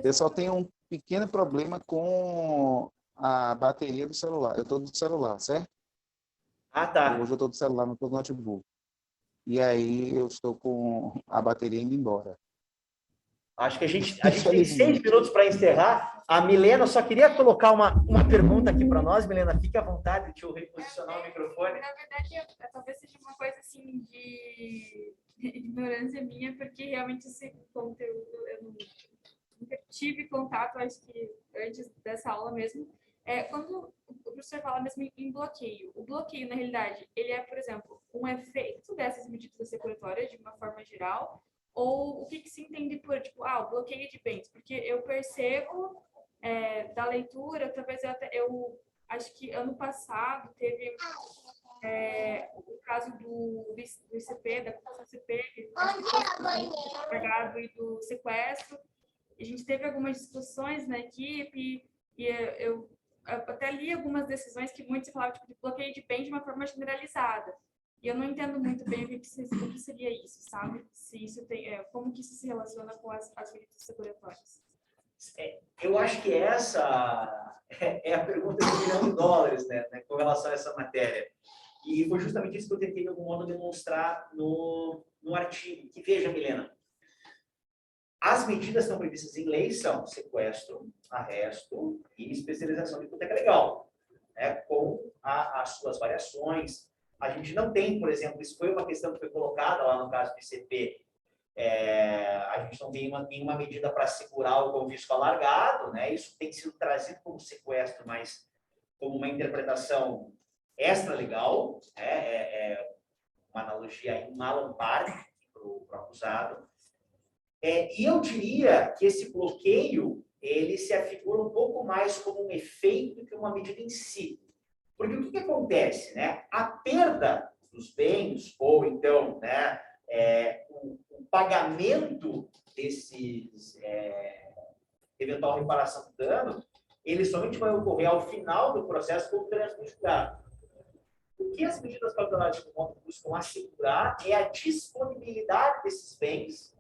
Eu só tenho um pequeno problema com a bateria do celular. Eu estou do celular, certo? Ah, tá. Hoje eu estou do celular, não estou do notebook. E aí eu estou com a bateria indo embora. Acho que a gente tem 6 minutos para encerrar. A Milena, só queria colocar uma pergunta aqui para nós. Milena, fique à vontade de eu reposicionar o microfone. Na verdade, talvez seja uma coisa assim de ignorância minha, porque realmente esse conteúdo eu nunca tive contato, acho que antes dessa aula mesmo. Quando o professor fala mesmo em bloqueio, o bloqueio, na realidade, ele é, por exemplo, um efeito dessas medidas securatórias de uma forma geral, ou o que se entende por, tipo, o bloqueio de bens? Porque eu percebo da leitura, talvez eu acho que ano passado teve o caso do ICP, da Constituição ICP, do pagado e do sequestro. A gente teve algumas discussões na equipe e eu até li algumas decisões que muitos falavam tipo, de bloqueio de bens de uma forma generalizada. E eu não entendo muito bem o que seria isso, sabe? Se isso como que isso se relaciona com as medidas securatórias. Eu acho que essa é a pergunta de $1 milhão, né, com relação a essa matéria. E foi justamente isso que eu tentei, de algum modo, demonstrar no artigo. Que veja, Milena, as medidas que estão previstas em lei são sequestro, arresto e especialização de hipoteca legal, né, com as suas variações. A gente não tem, por exemplo, isso foi uma questão que foi colocada lá no caso do ICP, a gente não tem nenhuma medida para segurar o confisco alargado, né? Isso tem sido trazido como sequestro, mas como uma interpretação extra-legal, uma analogia em Alan Park para o acusado. E eu diria que esse bloqueio ele se afigura um pouco mais como um efeito que uma medida em si. Porque o que acontece? Né? A perda dos bens, ou então, né, o pagamento desses eventual reparação do dano, ele somente vai ocorrer ao final do processo com o trânsito julgado. O que as medidas cautelares buscam assegurar é a disponibilidade desses bens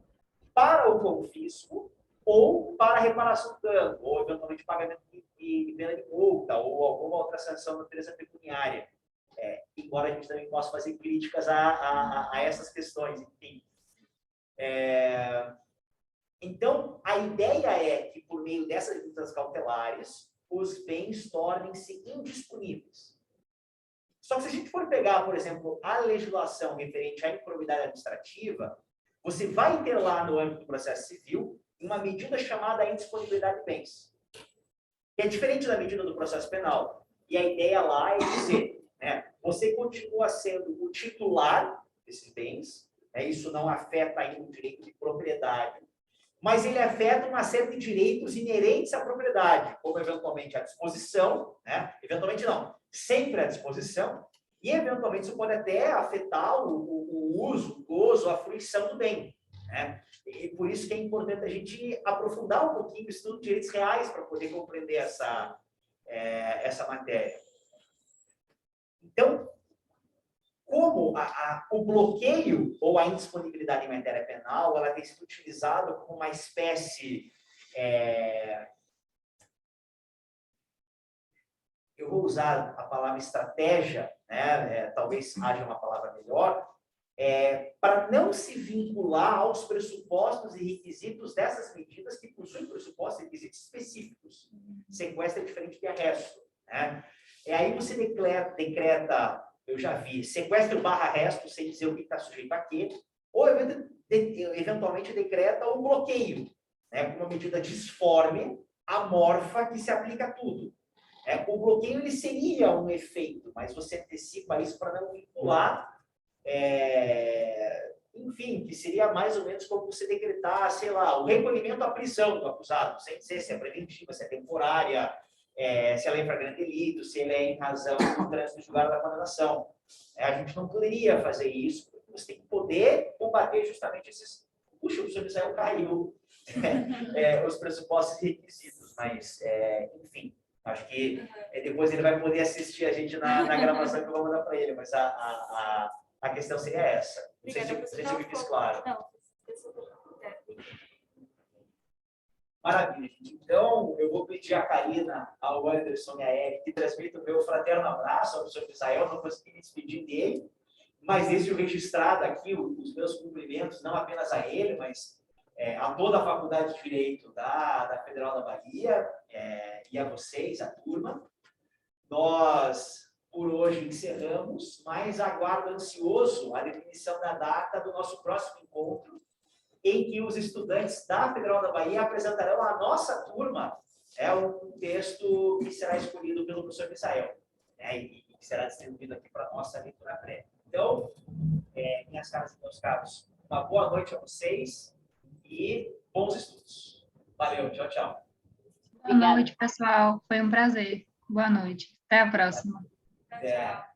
para o confisco ou para a reparação do dano, ou eventualmente pagamento de pena de multa, ou alguma outra sanção de natureza pecuniária. Embora a gente também possa fazer críticas a essas questões, enfim. Então, a ideia é que, por meio dessas medidas cautelares, os bens tornem-se indisponíveis. Só que se a gente for pegar, por exemplo, a legislação referente à improbidade administrativa, você vai ter lá no âmbito do processo civil uma medida chamada indisponibilidade de bens, que é diferente da medida do processo penal. E a ideia lá é dizer, né, você continua sendo o titular desses bens, né, isso não afeta ainda o direito de propriedade, mas ele afeta uma série de direitos inerentes à propriedade, como eventualmente a disposição, né, eventualmente não, sempre à disposição, e eventualmente isso pode até afetar o uso, o gozo, a fruição do bem, né? E por isso que é importante a gente aprofundar um pouquinho o estudo de direitos reais para poder compreender essa matéria. Então, como o bloqueio ou a indisponibilidade em matéria penal, ela tem sido utilizada como uma espécie... eu vou usar a palavra estratégia, né? Talvez haja uma palavra melhor, para não se vincular aos pressupostos e requisitos dessas medidas que possuem pressupostos e requisitos específicos. Sequestro é diferente de arresto, né? Aí você decreta, eu já vi, sequestro barra arresto, sem dizer o que está sujeito a quê, ou eventualmente decreta o bloqueio, né? Uma medida disforme, amorfa, que se aplica a tudo. O bloqueio ele seria um efeito, mas você antecipa isso para não vincular, enfim, que seria mais ou menos como você decretar, sei lá, o recolhimento à prisão do acusado, sem dizer se é preventiva, se é temporária, se ela é em flagrante delito, se ele é em razão do trânsito julgado da condenação. A gente não poderia fazer isso, porque você tem que poder combater justamente esses... Puxa, o professor Misael caiu os pressupostos e requisitos, mas, enfim... Acho que depois ele vai poder assistir a gente na gravação que eu vou mandar para ele, mas a questão seria essa. Não sei se eu me fiz claro. Não, Maravilha, gente. Então, eu vou pedir a Karina, ao Anderson e a Eric que transmitam o meu fraterno abraço ao professor Misael, não consegui me despedir dele, mas deixo registrado aqui os meus cumprimentos, não apenas a ele, mas a toda a Faculdade de Direito da Federal da Bahia e a vocês, a turma. Nós, por hoje, encerramos, mas aguardo ansioso a definição da data do nosso próximo encontro, em que os estudantes da Federal da Bahia apresentarão à nossa turma um texto que será escolhido pelo professor Misael, e que será distribuído aqui para a nossa leitura prévia. Então, minhas caras e meus caros, uma boa noite a vocês e bons estudos. Valeu, tchau, tchau. Boa noite, pessoal. Foi um prazer. Boa noite. Até a próxima. Tchau.